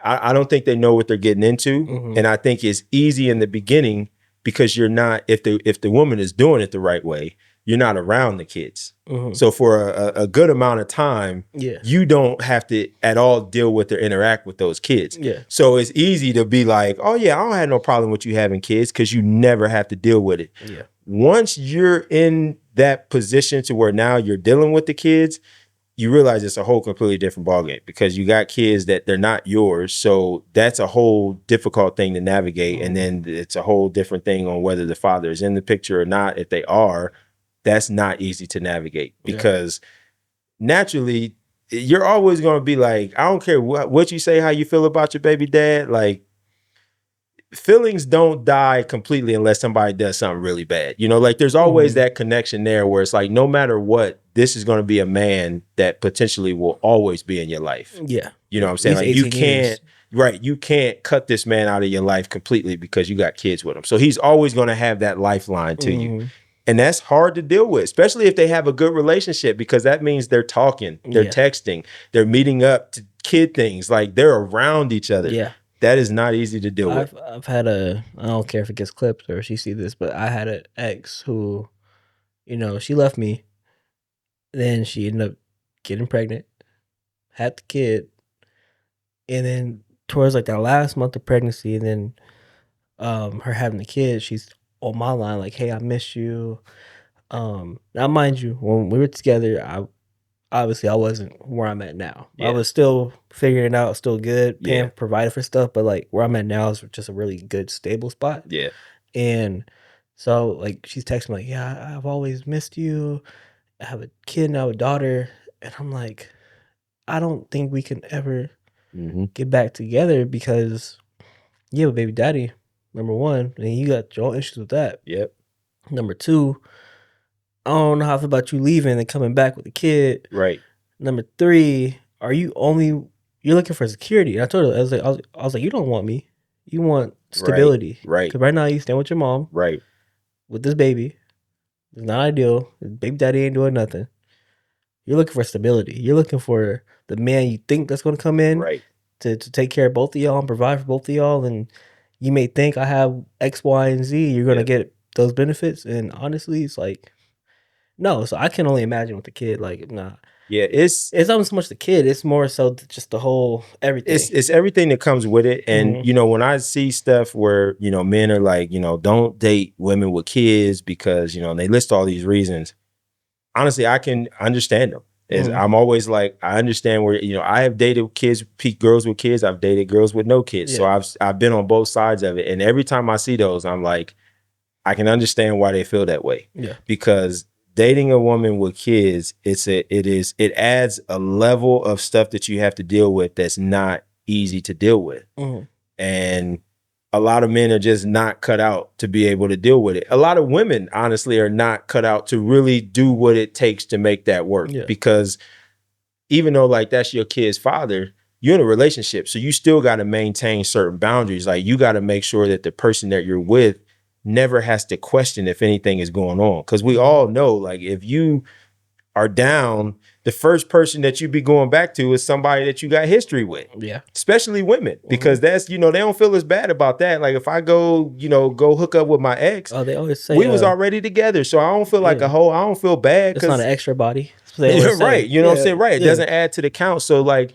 I don't think they know what they're getting into. And I think it's easy in the beginning because you're not, if the woman is doing it the right way, you're not around the kids. So for a good amount of time, you don't have to at all deal with or interact with those kids. So it's easy to be like, oh yeah, I don't have no problem with you having kids, because you never have to deal with it. Once you're in that position to where now you're dealing with the kids, you realize it's a whole completely different ballgame, because you got kids that they're not yours. So that's a whole difficult thing to navigate. And then it's a whole different thing on whether the father is in the picture or not. If they are, that's not easy to navigate, because naturally you're always going to be like, I don't care what you say, how you feel about your baby dad. Like, feelings don't die completely unless somebody does something really bad. You know, like there's always that connection there where it's like, no matter what, this is going to be a man that potentially will always be in your life. You know what I'm saying? Like, you can't, you can't cut this man out of your life completely because you got kids with him. So he's always going to have that lifeline to you. And that's hard to deal with, especially if they have a good relationship, because that means they're talking, they're texting, they're meeting up to kid things, like they're around each other. That is not easy to deal with. I've had I don't care if it gets clipped or if she sees this, but I had an ex who, you know, she left me. Then she ended up getting pregnant, had the kid. And then towards like that last month of pregnancy, and then her having the kid, she's on my line like, hey, I miss you. Now mind you, when we were together, I wasn't where I'm at now. I was still figuring it out, still good, paying, providing for stuff, but like where I'm at now is just a really good, stable spot. And so like she's texting me like, yeah, I've always missed you. I have a kid now, a daughter, and I'm like, I don't think we can ever get back together because you have a baby daddy, number one, and you got your own issues with that. Number two, I don't know how I feel about you leaving and coming back with a kid. Number three, you're looking for security. And I told her, I was like, you don't want me. You want stability. Because right now you staying with your mom. With this baby. It's not ideal. Baby daddy ain't doing nothing. You're looking for stability. You're looking for the man you think that's going to come in to take care of both of y'all and provide for both of y'all. And you may think I have X, Y, and Z. You're going to get those benefits. And honestly, it's like, no. So I can only imagine with the kid. Like, nah. It's not so much the kid. It's more so just the whole everything. It's everything that comes with it. And, you know, when I see stuff where, you know, men are like, you know, don't date women with kids because, you know, they list all these reasons. Honestly, I can understand them. I'm always like, I understand where, you know, I have dated girls with kids. I've dated girls with no kids. So I've been on both sides of it. And every time I see those, I'm like, I can understand why they feel that way. Because dating a woman with kids, it adds a level of stuff that you have to deal with that's not easy to deal with. And a lot of men are just not cut out to be able to deal with it. A lot of women, honestly, are not cut out to really do what it takes to make that work. Because even though like that's your kid's father, you're in a relationship. So you still got to maintain certain boundaries. Like you got to make sure that the person that you're with never has to question if anything is going on. Because we all know, like, if you are down, the first person that you be going back to is somebody that you got history with. Especially women, because that's, you know, they don't feel as bad about that. Like if I go, you know, go hook up with my ex, they always say we was already together. So I don't feel like I don't feel bad. It's not an extra body. Right. You know what I'm saying? Right. It doesn't add to the count. So like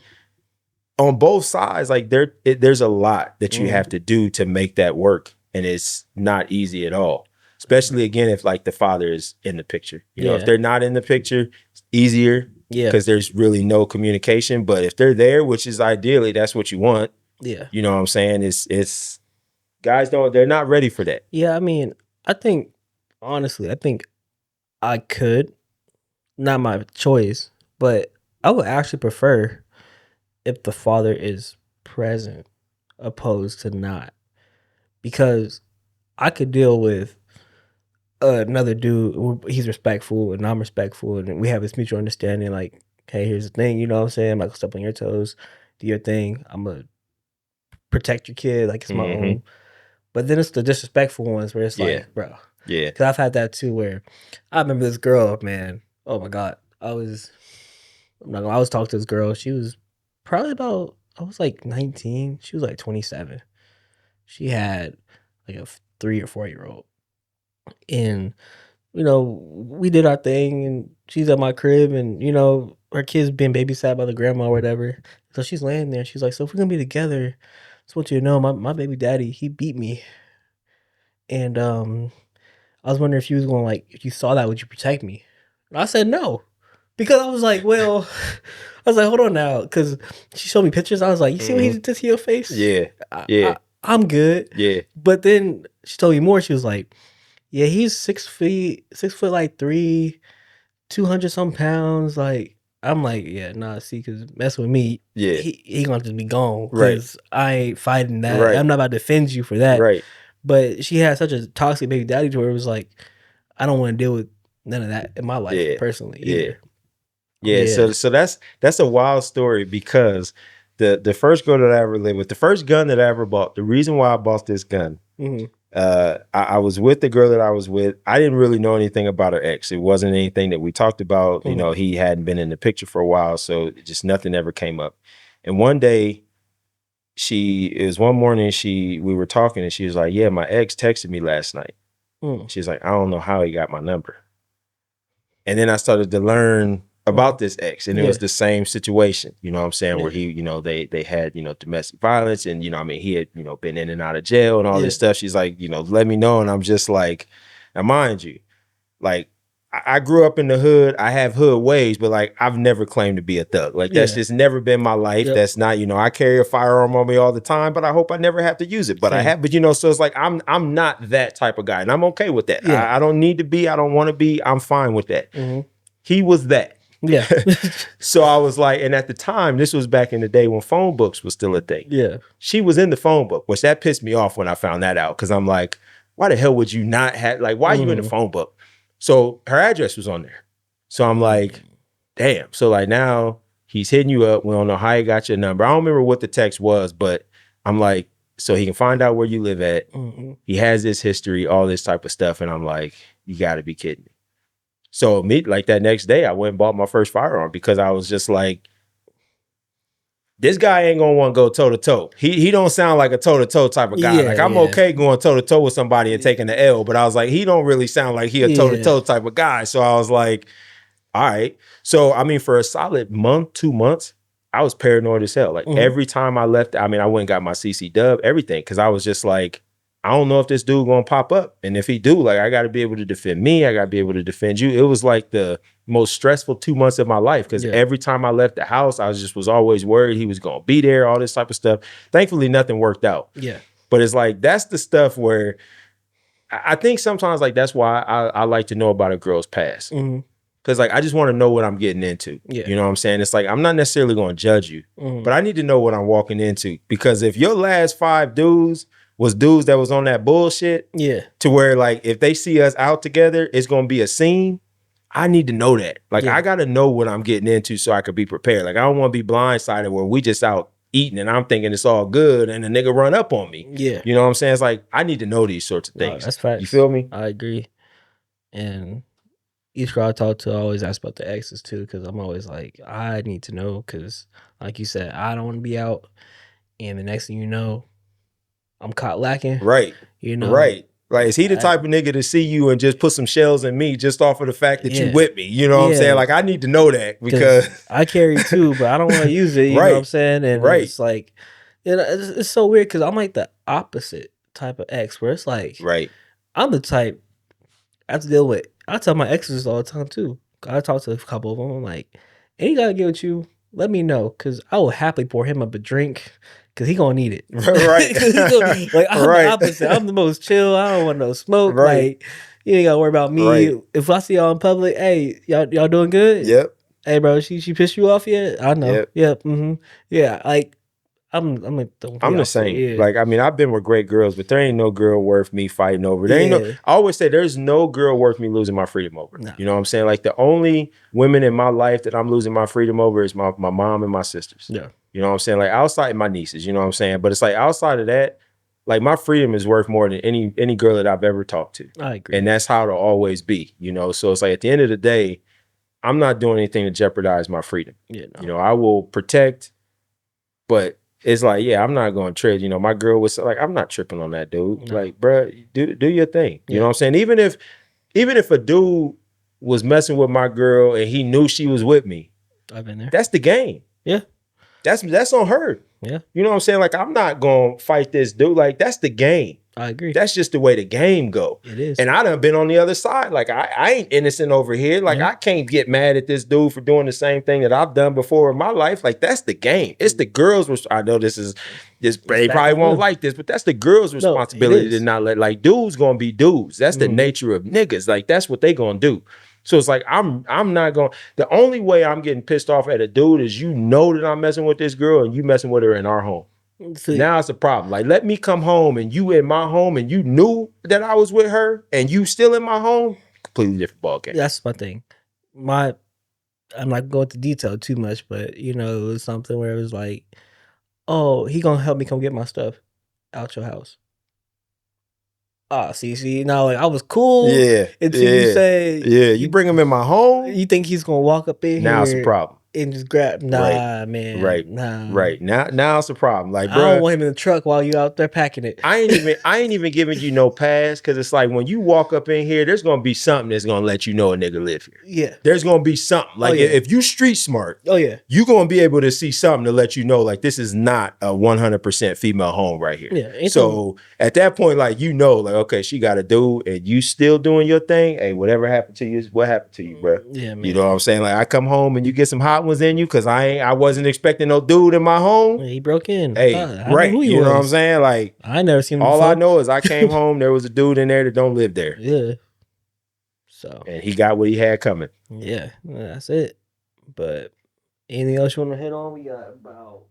on both sides, like there's a lot that you have to do to make that work. And it's not easy at all, especially again, if like the father is in the picture, you know, if they're not in the picture, it's easier because there's really no communication. But if they're there, which is ideally, that's what you want. You know what I'm saying? It's guys they're not ready for that. I mean, I think I could, not my choice, but I would actually prefer if the father is present opposed to not. Because I could deal with another dude, he's respectful and I'm respectful, and we have this mutual understanding, like, hey, here's the thing, you know what I'm saying? I'm not gonna step on your toes, do your thing. I'm gonna protect your kid like it's my own. But then it's the disrespectful ones where it's like, bro. Because I've had that too, where I remember this girl, man. Oh my God. I was talking to this girl. She was probably I was like 19. She was like 27. She had like a 3 or 4-year-old. And, we did our thing, and she's at my crib, and, her kid's being babysat by the grandma or whatever. So she's laying there, she's like, "So if we're gonna be together, just want you to know, my baby daddy, he beat me." And, I was wondering if you was gonna, like, if you saw that, would you protect me? And I said, "No." Because I was like, well, I was like, "Hold on now," because she showed me pictures. I was like, "You see what he did to your face?" Yeah. I Yeah. I'm good. Yeah. But then she told me more. She was like, "Yeah, he's 6 foot, like, 3, 200 some pounds." Like, I'm like, "Yeah, nah, see, because mess with me, Yeah. he gonna just be gone Right. because I ain't fighting that. Right. I'm not about to defend you for that." Right. But she had such a toxic baby daddy to her. It was like, I don't want to deal with none of that in my life Yeah. personally Yeah. either. Yeah. Yeah. So that's a wild story because the first girl that I ever lived with, the first gun that I ever bought, the reason why I bought this gun, Mhm. I was with the girl that I was with. I didn't really know anything about her ex. It wasn't anything that we talked about. You know, he hadn't been in the picture for a while, so just nothing ever came up. And one day, it was one morning, we were talking, and she was like, "Yeah, my ex texted me last night." She's like, "I don't know how he got my number." And then I started to learn about this ex, and it was the same situation, you know what I'm saying, where he, they had, domestic violence, and, I mean, he had, been in and out of jail and all this stuff. She's like, let me know. And I'm just like, now mind you, like, I grew up in the hood. I have hood ways, but like, I've never claimed to be a thug. Like, that's just never been my life. That's not, I carry a firearm on me all the time, but I hope I never have to use it. But I have, but so it's like, I'm not that type of guy, and I'm okay with that. I don't need to be, I don't want to be, I'm fine with that. He was that. Yeah. So I was like, and at the time, this was back in the day when phone books was still a thing. Yeah. She was in the phone book, which that pissed me off when I found that out. Cause I'm like, why the hell would you not have, like, why are you in the phone book? So her address was on there. So I'm like, damn. So like now he's hitting you up. We don't know how he got your number. I don't remember what the text was, but I'm like, so he can find out where you live at. He has this history, all this type of stuff. And I'm like, you gotta be kidding me. So like that next day, I went and bought my first firearm because I was just like, this guy ain't gonna want to go toe to toe. He don't sound like a toe to toe type of guy. Like I'm okay going toe to toe with somebody and taking the L, but I was like, he don't really sound like he a toe to toe type of guy. So I was like, all right. So I mean, for a solid month, 2 months, I was paranoid as hell. Like every time I left, I mean, I went and got my CC dub, everything, because I was just like, I don't know if this dude gonna pop up. And if he do, like, I gotta be able to defend me. I gotta be able to defend you. It was like the most stressful 2 months of my life because every time I left the house, I was always worried he was gonna be there, all this type of stuff. Thankfully, nothing worked out. Yeah. But it's like, that's the stuff where I think sometimes, like, that's why I like to know about a girl's past. Because, like, I just want to know what I'm getting into. Yeah. You know what I'm saying? It's like, I'm not necessarily going to judge you, but I need to know what I'm walking into. Because if your last 5 dudes was dudes that was on that bullshit, to where, like, if they see us out together, it's going to be a scene, I need to know that. Like, I got to know what I'm getting into so I could be prepared. Like, I don't want to be blindsided where we just out eating and I'm thinking it's all good and the nigga run up on me. Yeah. You know what I'm saying? It's like, I need to know these sorts of things. That's facts. You feel me? I agree. And each girl I talk to, I always ask about the exes too, because I'm always like, I need to know, because like you said, I don't want to be out, and the next thing you know, I'm caught lacking. Right. You know. Right. Like, is he the type of nigga to see you and just put some shells in me just off of the fact that you with me? You know what I'm saying? Like, I need to know that because I carry too, but I don't want to use it. You know what I'm saying? And it's like, it's so weird because I'm like the opposite type of ex, where it's like, I'm the type I have to deal with. I tell my exes all the time too. I talk to a couple of them. I'm like, any guy get with you, let me know, because I will happily pour him up a drink. Cause he gonna need it, right? Like I'm the opposite. I'm the most chill. I don't want no smoke. Like you ain't gotta worry about me. If I see y'all in public, hey, y'all doing good? Yep. Hey, bro, she pissed you off yet? I know. Yep. Yeah. Like I'm the same. Yeah. Like, I mean, I've been with great girls, but there ain't no girl worth me fighting over. There ain't no. I always say there's no girl worth me losing my freedom over. No. You know what I'm saying? Like, the only women in my life that I'm losing my freedom over is my mom and my sisters. Yeah. You know what I'm saying? Like, outside of my nieces, you know what I'm saying? But it's like, outside of that, like, my freedom is worth more than any girl that I've ever talked to. I agree. And that's how it'll always be, you know? So it's like, at the end of the day, I'm not doing anything to jeopardize my freedom. Yeah, no. You know, I will protect, but it's like, yeah, I'm not going to trip. You know, my girl was like, I'm not tripping on that dude. No. Like, bro, do your thing. You know what I'm saying? Even if a dude was messing with my girl and he knew she was with me, I've been there. that's the game. Yeah. That's on her. Yeah. You know what I'm saying? Like, I'm not going to fight this dude. Like, that's the game. I agree. That's just the way the game go. It is. And I done been on the other side. Like, I ain't innocent over here. Like, I can't get mad at this dude for doing the same thing that I've done before in my life. Like, that's the game. It's the girls' I know they probably won't like this, but that's the girls' responsibility to not let, like, dudes gonna be dudes. That's the nature of niggas. Like, that's what they gonna do. So it's like, I'm not going, the only way I'm getting pissed off at a dude is, you know, that I'm messing with this girl and you messing with her in our home. See, now it's a problem. Like, let me come home and you in my home and you knew that I was with her and you still in my home. Completely different ball game. That's my thing. I'm not going into detail too much, but you know, it was something where it was like, oh, he gonna help me come get my stuff out your house. See, now like, I was cool. Yeah. Until you say, yeah, you bring him in my home. You think he's gonna walk up in now here? It's a problem. And just grab, man. Right. Now it's a problem. Like, bro, I don't want him in the truck while you out there packing it. I ain't even giving you no pass, because it's like, when you walk up in here, there's gonna be something that's gonna let you know a nigga live here. Yeah. There's gonna be something. Like, if you street smart, you gonna be able to see something to let you know, like, this is not a 100% female home right here. Yeah. So at that point, like, you know, like, okay, she got a dude and you still doing your thing. Hey, whatever happened to you is what happened to you, bro. Yeah, man. You know what I'm saying? Like, I come home and you get some hot ones in you, because I wasn't expecting no dude in my home. He broke in. Hey, right. You know what I'm saying? Like, I never seen him all before. I know is I came home, there was a dude in there that don't live there. Yeah. So. And he got what he had coming. Yeah, that's it. But anything else you want to hit on? We got about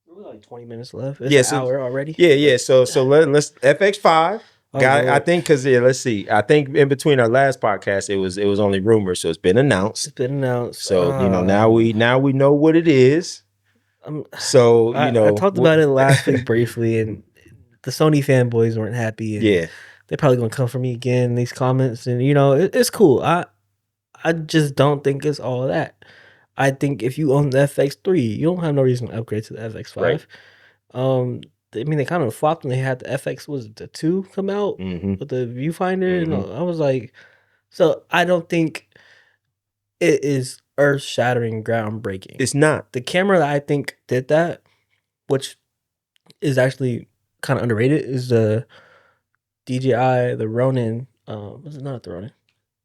like 20 minutes left. It's an hour already. Yeah. So let's FX5. I think, because let's see. I think in between our last podcast, it was only rumors, so it's been announced. So you know, now we know what it is. So you know, I talked about it last week briefly, and the Sony fanboys weren't happy. And they're probably gonna come for me again in these comments, and you know, it's cool. I just don't think it's all that. I think if you own the FX3, you don't have no reason to upgrade to the FX5. Right. I mean, they kind of flopped when they had the FX, was it the 2 come out with the viewfinder? And I was like, so I don't think it is earth-shattering, groundbreaking. It's not. The camera that I think did that, which is actually kind of underrated, is the DJI, the Ronin. Was it not the Ronin?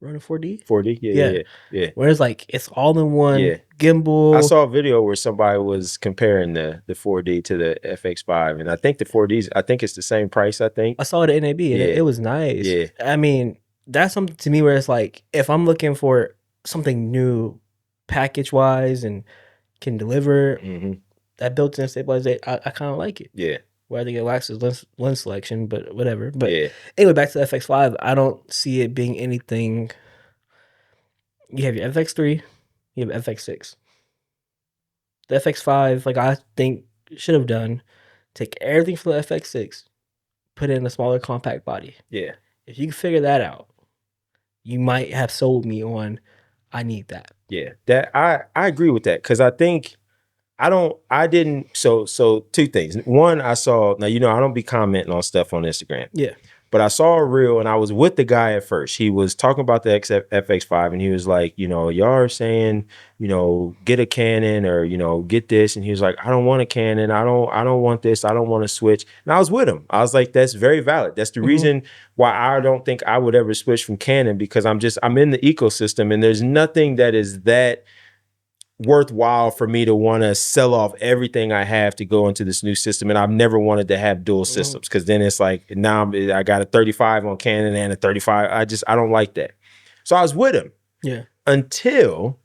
Ronin 4D? 4D? Yeah. Where it's like, it's all in one gimbal. I saw a video where somebody was comparing the 4D to the FX5, and I think the 4Ds, I think it's the same price, I think. I saw it at NAB, and it was nice. Yeah. I mean, that's something to me where it's like, if I'm looking for something new package-wise and can deliver that built-in stabilization, I kind of like it. Yeah. Where I think it lacks is lens selection, but whatever. But anyway, back to the FX5, I don't see it being anything. You have your FX3, you have FX6. The FX5, like, I think should have done, take everything from the FX6, put it in a smaller compact body. Yeah. If you can figure that out, you might have sold me on, I need that. Yeah. That I agree with that, because I think so 2 things. One, I saw, now, you know, I don't be commenting on stuff on Instagram. Yeah. But I saw a reel, and I was with the guy at first. He was talking about the FX5, and he was like, you know, y'all are saying, you know, get a Canon, or, you know, get this. And he was like, I don't want a Canon. I don't want this. I don't want to switch. And I was with him. I was like, that's very valid. That's the reason why I don't think I would ever switch from Canon, because I'm in the ecosystem, and there's nothing that is that worthwhile for me to want to sell off everything I have to go into this new system. And I've never wanted to have dual systems, because then it's like, now I got a 35 on Canon and a 35. I don't like that. So I was with him. Yeah. Until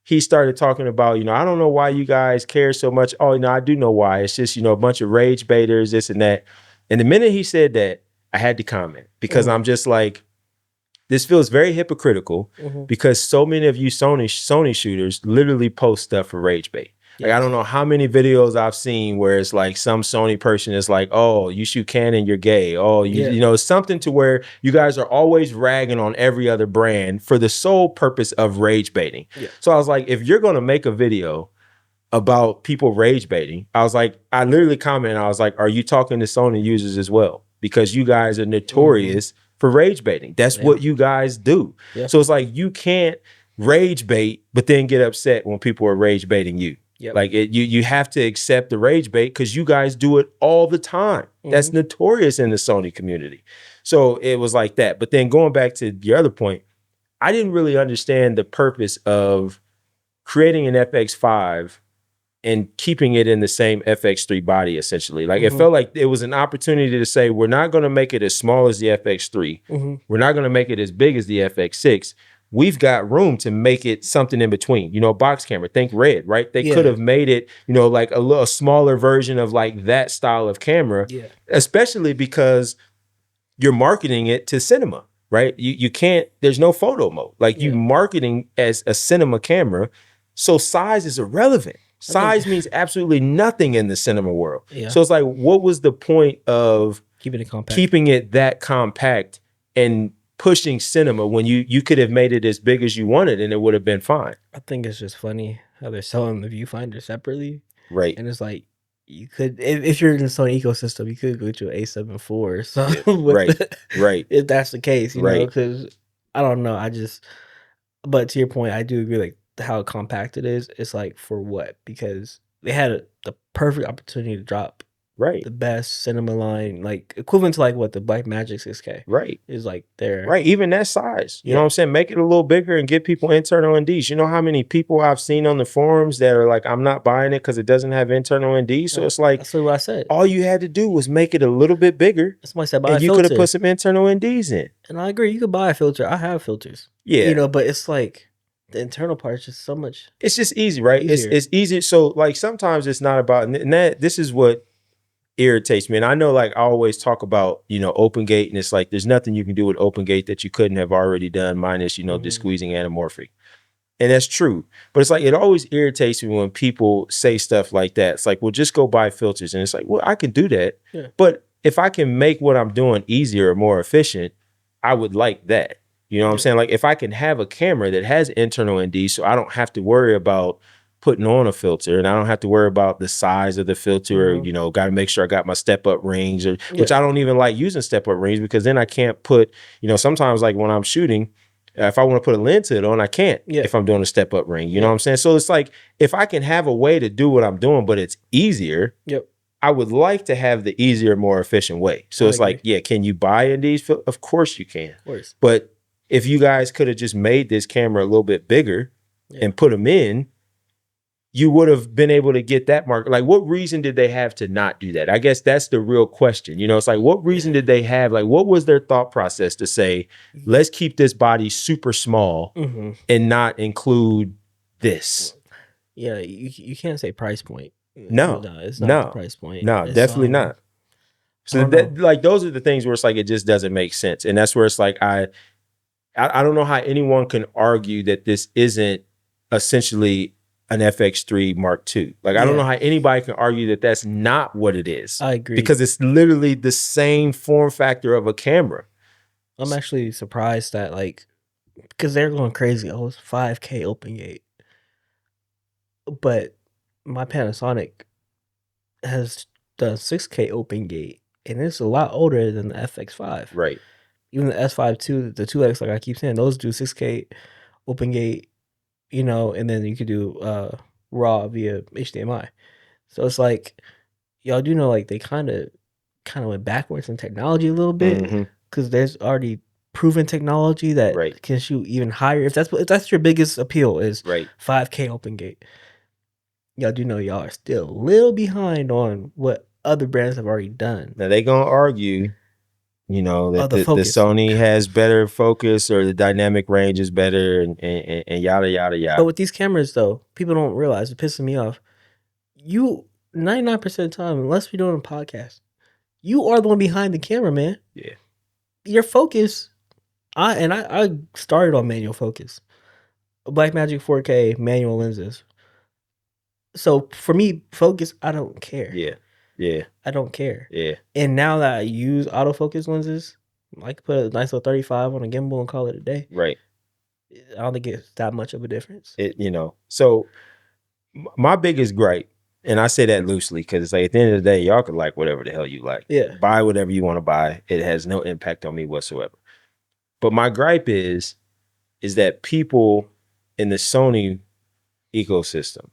he started talking about, you know, I don't know why you guys care so much. Oh, no, I do know why. It's just, you know, a bunch of rage baiters, this and that. And the minute he said that, I had to comment, because I'm just like, this feels very hypocritical, because so many of you Sony shooters literally post stuff for rage bait. Like, I don't know how many videos I've seen where it's like some Sony person is like, oh, you shoot Canon, you're gay. Oh, you know, something to where you guys are always ragging on every other brand for the sole purpose of rage baiting. Yeah. So I was like, if you're going to make a video about people rage baiting. I literally commented, I was like, are you talking to Sony users as well? Because you guys are notorious for rage baiting. That's what you guys do. Yeah. So it's like, you can't rage bait, but then get upset when people are rage baiting you. Yep. Like you have to accept the rage bait because you guys do it all the time. That's notorious in the Sony community. So it was like that. But then going back to your other point, I didn't really understand the purpose of creating an FX5 and keeping it in the same FX3 body, essentially. Like, it felt like it was an opportunity to say, we're not going to make it as small as the FX3. We're not going to make it as big as the FX6. We've got room to make it something in between. You know, box camera, think Red, right? They could have made it, you know, like a little smaller version of like that style of camera, especially because you're marketing it to cinema, right? You can't, there's no photo mode. Like, you marketing as a cinema camera, so size is irrelevant. Size means absolutely nothing in the cinema world. So it's like, what was the point of keeping it that compact and pushing cinema when you could have made it as big as you wanted and it would have been fine? I think it's just funny how they're selling the viewfinder separately. Right. And it's like, you could, if you're in the Sony ecosystem, you could go to an A7 IV or something. Right. If that's the case, you know, because I don't know. But to your point, I do agree, like, how compact it is. It's like, for what? Because they had the perfect opportunity to drop the best cinema line, like equivalent to like what the Blackmagic 6K is like there. Even that size. You know what I'm saying? Make it a little bigger and give people internal NDs. You know how many people I've seen on the forums that are like, I'm not buying it because it doesn't have internal NDs. So it's like, that's what I said. All you had to do was make it a little bit bigger. Somebody said buy and you could have put some internal NDs in. And I agree. You could buy a filter. I have filters. Yeah. You know, but it's like, the internal part is just so much. It's just easy, right? It's easy. So like, sometimes it's not about, and this is what irritates me. And I know, like, I always talk about, you know, OpenGate, and it's like, there's nothing you can do with OpenGate that you couldn't have already done, minus, you know, just squeezing anamorphic. And that's true. But it's like, it always irritates me when people say stuff like that. It's like, well, just go buy filters. And it's like, well, I can do that. But if I can make what I'm doing easier or more efficient, I would like that. You know what I'm saying? Like, if I can have a camera that has internal ND, so I don't have to worry about putting on a filter, and I don't have to worry about the size of the filter, or, you know, got to make sure I got my step-up rings, or which I don't even like using step-up rings, because then I can't put, you know, sometimes, like, when I'm shooting, if I want to put a lens hood on, I can't if I'm doing a step-up ring. You know what I'm saying? So it's like, if I can have a way to do what I'm doing, but it's easier, I would like to have the easier, more efficient way. So it's like, can you buy NDs? Of course you can. Of course. But if you guys could have just made this camera a little bit bigger and put them in, you would have been able to get that market. Like, what reason did they have to not do that? I guess that's the real question. You know, it's like, what reason did they have? Like, what was their thought process to say, let's keep this body super small and not include this? Yeah, you can't say price point. No, it's not the price point. No, definitely not. So that, like, those are the things where it's like, it just doesn't make sense. And that's where it's like, I don't know how anyone can argue that this isn't essentially an FX3 Mark II. Like, I don't know how anybody can argue that that's not what it is. I agree. Because it's literally the same form factor of a camera. I'm actually surprised that, like, because they're going crazy. Oh, it's 5K OpenGate. But my Panasonic has done 6K OpenGate, and it's a lot older than the FX5. Right. Even the S5 II, the 2X, like I keep saying, those do 6K OpenGate, you know, and then you could do RAW via HDMI. So it's like, y'all do know, like, they kind of went backwards in technology a little bit, because there's already proven technology that can shoot even higher. If that's your biggest appeal, is 5K OpenGate. Y'all do know y'all are still a little behind on what other brands have already done. Now they gonna argue, you know, that the Sony has better focus, or the dynamic range is better, and yada yada yada. But with these cameras, though, people don't realize, it's pissing me off. You 99% of the time, unless we're doing a podcast, you are the one behind the camera, man. Yeah. Your focus, I started on manual focus, Blackmagic 4K manual lenses. So for me, focus, I don't care. Yeah. I don't care. Yeah. And now that I use autofocus lenses, I could put a nice little 35 on a gimbal and call it a day. Right. I don't think it's that much of a difference. You know, so My biggest gripe, and I say that loosely because it's like at the end of the day, y'all can like whatever the hell you like. Yeah. Buy whatever you want to buy. It has no impact on me whatsoever. But my gripe is that people in the Sony ecosystem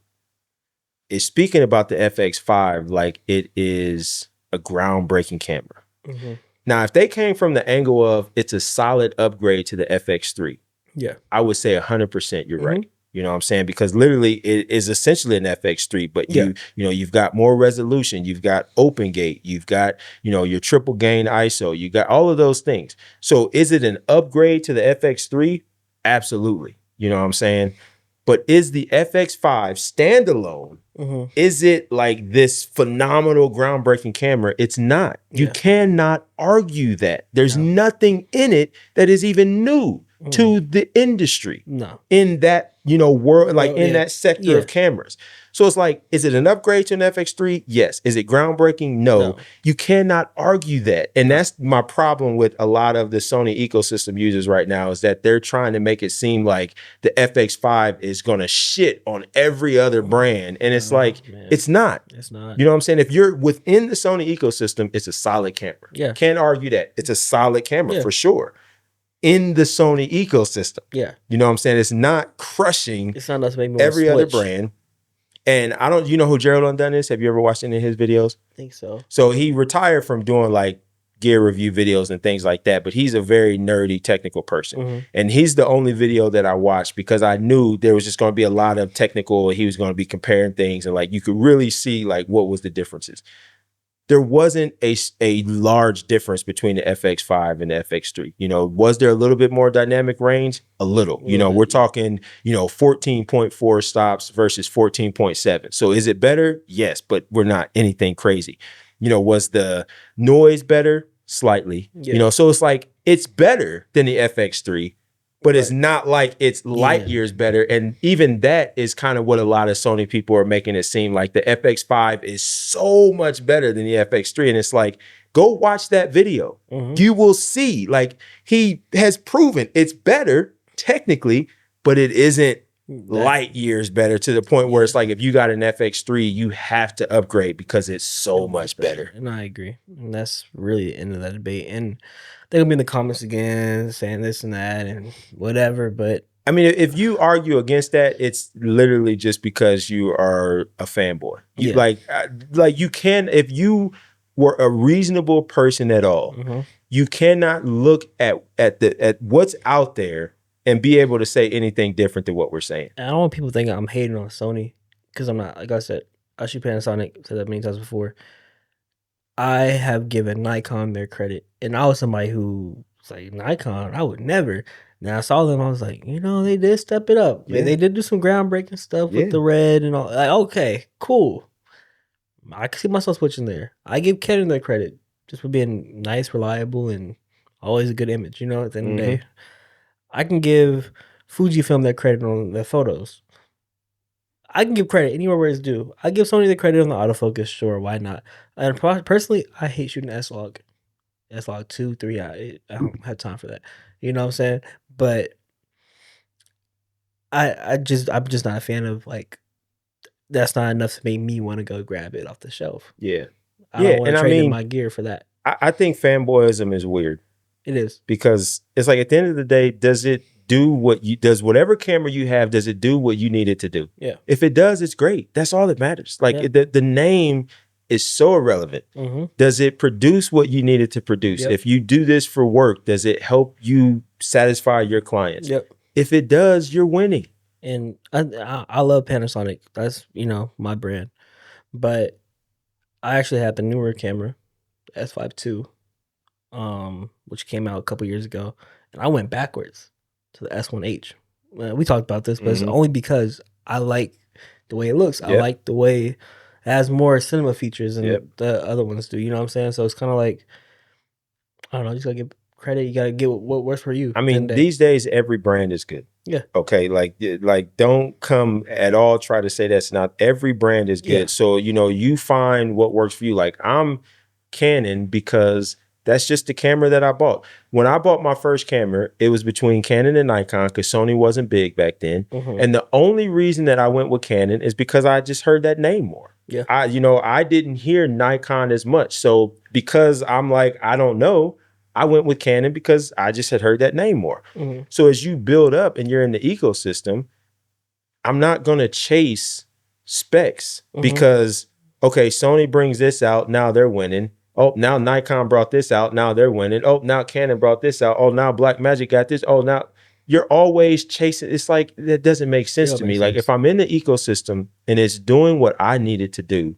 is speaking about the FX5 like it is a groundbreaking camera. Mm-hmm. Now, if they came from the angle of it's a solid upgrade to the FX3, yeah, I would say 100% you're right. You know what I'm saying? Because literally it is essentially an FX3, but you know, you've got more resolution, you've got open gate, you've got, you know, your triple gain ISO, you got all of those things. So is it an upgrade to the FX3? Absolutely. You know what I'm saying? But is the FX5 standalone? Is it like this phenomenal groundbreaking camera? It's not. You cannot argue that. There's nothing in it that is even new to the industry. No. In that, you know, world, like in that sector of cameras. So it's like, is it an upgrade to an FX3? Yes. Is it groundbreaking? No. You cannot argue that. And that's my problem with a lot of the Sony ecosystem users right now, is that they're trying to make it seem like the FX5 is going to shit on every other brand. And it's like, it's not. It's not. You know what I'm saying? If you're within the Sony ecosystem, it's a solid camera. Yeah. Can't argue that. It's a solid camera for sure. In the Sony ecosystem. Yeah. You know what I'm saying? It's not crushing it's not enough to make me every other brand. And I don't, you know who Gerald Undone is? Have you ever watched any of his videos? I think so. So he retired from doing like gear review videos and things like that, but he's a very nerdy technical person. And he's the only video that I watched because I knew there was just going to be a lot of technical, he was going to be comparing things and like you could really see like what was the differences. There wasn't a large difference between the FX5 and the FX3. You know, was there a little bit more dynamic range? A little. You know, we're talking, you know, 14.4 stops versus 14.7. So is it better? Yes, but we're not anything crazy. You know, was the noise better? Slightly. You know, so it's like, it's better than the FX3, but it's not like it's light years better. And even that is kind of what a lot of Sony people are making it seem like. The FX5 is so much better than the FX3. And it's like, go watch that video. You will see, like, he has proven it's better technically, but it isn't light years better to the point where it's like, if you got an FX3, you have to upgrade because it's so much better. And I agree. And that's really the end of that debate. And they're gonna be in the comments again saying this and that and whatever. But I mean, if you argue against that, it's literally just because you are a fanboy. You like you can, if you were a reasonable person at all, you cannot look at what's out there and be able to say anything different than what we're saying. I don't want people to think I'm hating on Sony because I'm not. Like I said, I shoot Panasonic, said that many times before. I have given Nikon their credit, and I was somebody who was like, Nikon, I would never. Now I saw them, I was like, you know, they did step it up. Yeah. They did do some groundbreaking stuff with the red and all. Like, okay, cool. I can see myself switching there. I give Canon their credit just for being nice, reliable, and always a good image. You know, at the end of the day, I can give Fujifilm their credit on their photos. I can give credit anywhere where it's due. I give Sony the credit on the autofocus, sure, why not? And personally, I hate shooting S-Log. S-Log 2, 3, I don't have time for that. You know what I'm saying? But I'm just not a fan of, like, that's not enough to make me want to go grab it off the shelf. Yeah. I don't want to trade in my gear for that. I think fanboyism is weird. It is. Because it's like, at the end of the day, does whatever camera you have, does it do what you need it to do? Yeah. If it does, it's great. That's all that matters. Like the name is so irrelevant. Does it produce what you need it to produce? If you do this for work, does it help you satisfy your clients? If it does, you're winning. And I love Panasonic. That's, you know, my brand. But I actually had the newer camera, the S5 II, which came out a couple years ago, and I went backwards to the S1H. We talked about this, but it's only because I like the way it looks. I like the way it has more cinema features than the other ones do. You know what I'm saying? So it's kind of like, I don't know, you just gotta give credit. You gotta get what works for you. I mean, these days, every brand is good. Yeah. Okay. Like don't come at all try to say that's not. Every brand is good. So, you know, you find what works for you. Like, I'm Canon because That's just the camera that I bought. When I bought my first camera, it was between Canon and Nikon because Sony wasn't big back then. And the only reason that I went with Canon is because I just heard that name more. Yeah. I didn't hear Nikon as much. So because I'm like, I don't know, I went with Canon because I just had heard that name more. So as you build up and you're in the ecosystem, I'm not going to chase specs because, okay, Sony brings this out. Now they're winning. Oh, now Nikon brought this out. Now they're winning. Oh, now Canon brought this out. Oh, now Blackmagic got this. Oh, now you're always chasing. It's like, that doesn't make sense to me. Like if I'm in the ecosystem and it's doing what I needed to do,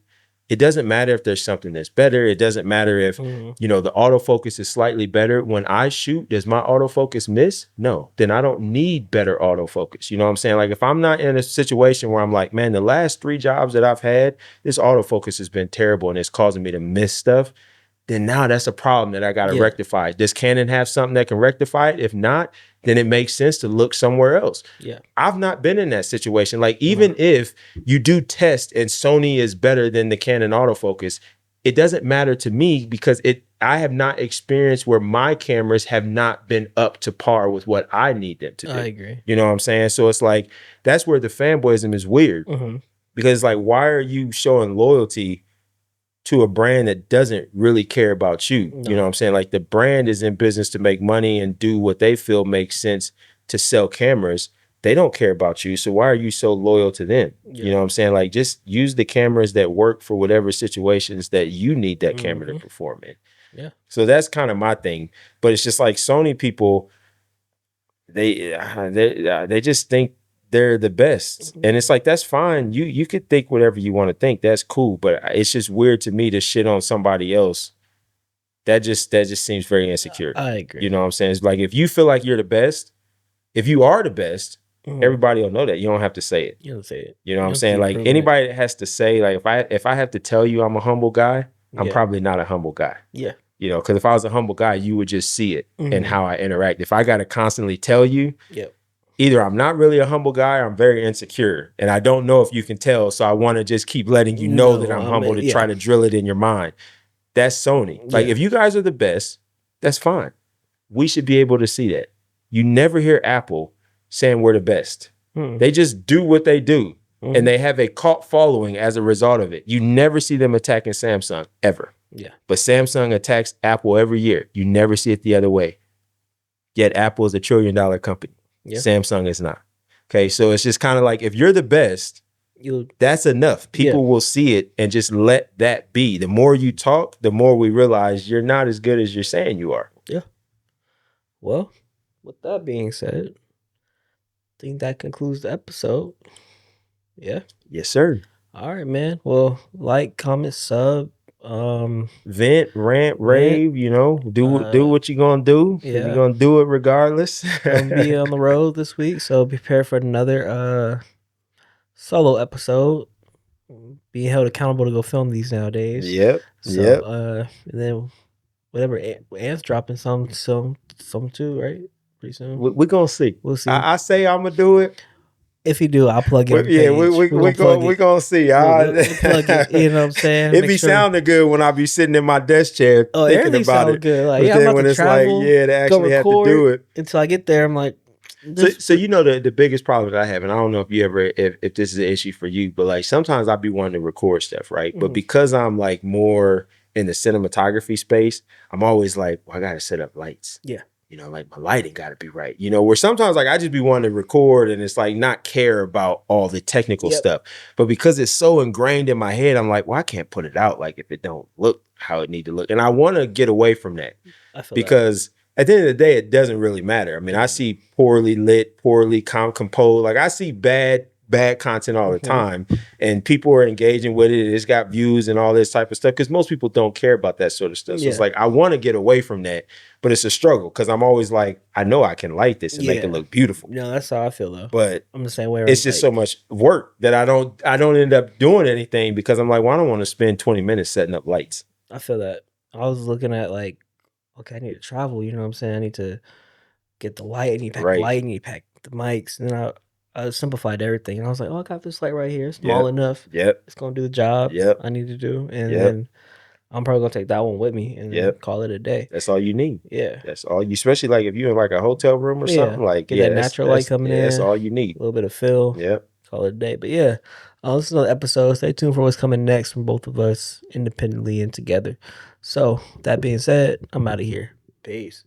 it doesn't matter if there's something that's better. It doesn't matter if, you know, the autofocus is slightly better. When I shoot, does my autofocus miss? No, then I don't need better autofocus. You know what I'm saying? Like if I'm not in a situation where I'm like, man, the last 3 jobs that I've had, this autofocus has been terrible and it's causing me to miss stuff, then now that's a problem that I got to rectify. Does Canon have something that can rectify it? If not, then it makes sense to look somewhere else. Yeah. I've not been in that situation. Like even if you do test and Sony is better than the Canon autofocus, it doesn't matter to me because I have not experienced where my cameras have not been up to par with what I need them to do. I agree. You know what I'm saying? So it's like, that's where the fanboyism is weird because like, why are you showing loyalty to a brand that doesn't really care about you? No. You know what I'm saying? Like the brand is in business to make money and do what they feel makes sense to sell cameras. They don't care about you. So why are you so loyal to them? You know what I'm saying? Like just use the cameras that work for whatever situations that you need that camera to perform in. Yeah. So that's kind of my thing. But it's just like Sony people, they just think they're the best. And it's like, that's fine. You could think whatever you want to think. That's cool. But it's just weird to me to shit on somebody else. That just seems very insecure. I agree. You know what I'm saying? It's like, if you feel like you're the best, if you are the best, everybody will know that. You don't have to say it. You don't say it. You know what I'm saying? Like anybody that has to say, like if I have to tell you I'm a humble guy, I'm probably not a humble guy. Yeah. You know, because if I was a humble guy, you would just see it in how I interact. If I got to constantly tell you, either I'm not really a humble guy or I'm very insecure. And I don't know if you can tell. So I want to just keep letting you know that I'm humble to try to drill it in your mind. That's Sony. Like if you guys are the best, that's fine. We should be able to see that. You never hear Apple saying we're the best. They just do what they do. And they have a cult following as a result of it. You never see them attacking Samsung ever. Yeah. But Samsung attacks Apple every year. You never see it the other way. Yet Apple is $1 trillion company. Yeah. Samsung is not. Okay, so it's just kind of like, if you're the best, that's enough. People will see it and just let that be. The more you talk, the more we realize you're not as good as you're saying you are. Yeah. Well, with that being said, I think that concludes the episode. Yeah. Yes, sir. All right, man. Well, like, comment, sub. Vent, rant, rave, you know, do what you're gonna do. Yeah. You're gonna do it regardless. Gonna be on the road this week, so prepare for another solo episode. Being held accountable to go film these nowadays. Yep. So and then whatever, Ant's dropping some too, right? Pretty soon. We're gonna see. We'll see. I say I'm gonna do it. If you do, I'll plug it. Yeah, we're gonna see. We'll plug it, you know what I'm saying? It be sounding good when I be sitting in my desk chair thinking about it. Good. Like, but then when it's travel, like, they actually have to do it. Until I get there, I'm like, so you know the biggest problem that I have, and I don't know if you ever if this is an issue for you, but like sometimes I'll be wanting to record stuff, right? But because I'm like more in the cinematography space, I'm always like, well, I gotta set up lights. Yeah. You know, like my lighting got to be right. You know, where sometimes like I just be wanting to record and it's like not care about all the technical stuff. But because it's so ingrained in my head, I'm like, well, I can't put it out like if it don't look how it need to look. And I want to get away from that because at the end of the day, it doesn't really matter. I mean, I see poorly lit, poorly composed. Like I see bad content all the time, and people are engaging with it. It's got views and all this type of stuff because most people don't care about that sort of stuff. So it's like I want to get away from that, but it's a struggle because I'm always like, I know I can light this and make it look beautiful. No, that's how I feel though. But I'm the same way. It's just so much work that I don't end up doing anything because I'm like, well, I don't want to spend 20 minutes setting up lights. I feel that. I was looking at like, okay, I need to travel. You know what I'm saying? I need to get the light. I need to pack the light. I need to pack the mics. And then I simplified everything, and I was like, "Oh, I got this light right here, small enough. Yep, it's gonna do the job. Yep, I need to do." And then I'm probably gonna take that one with me and then call it a day. That's all you need. Yeah. That's all you, especially like if you're in like a hotel room or something, like get that natural light coming in. That's all you need. A little bit of feel. Yep. Call it a day. But yeah, this is another episode. Stay tuned for what's coming next from both of us independently and together. So that being said, I'm out of here. Peace.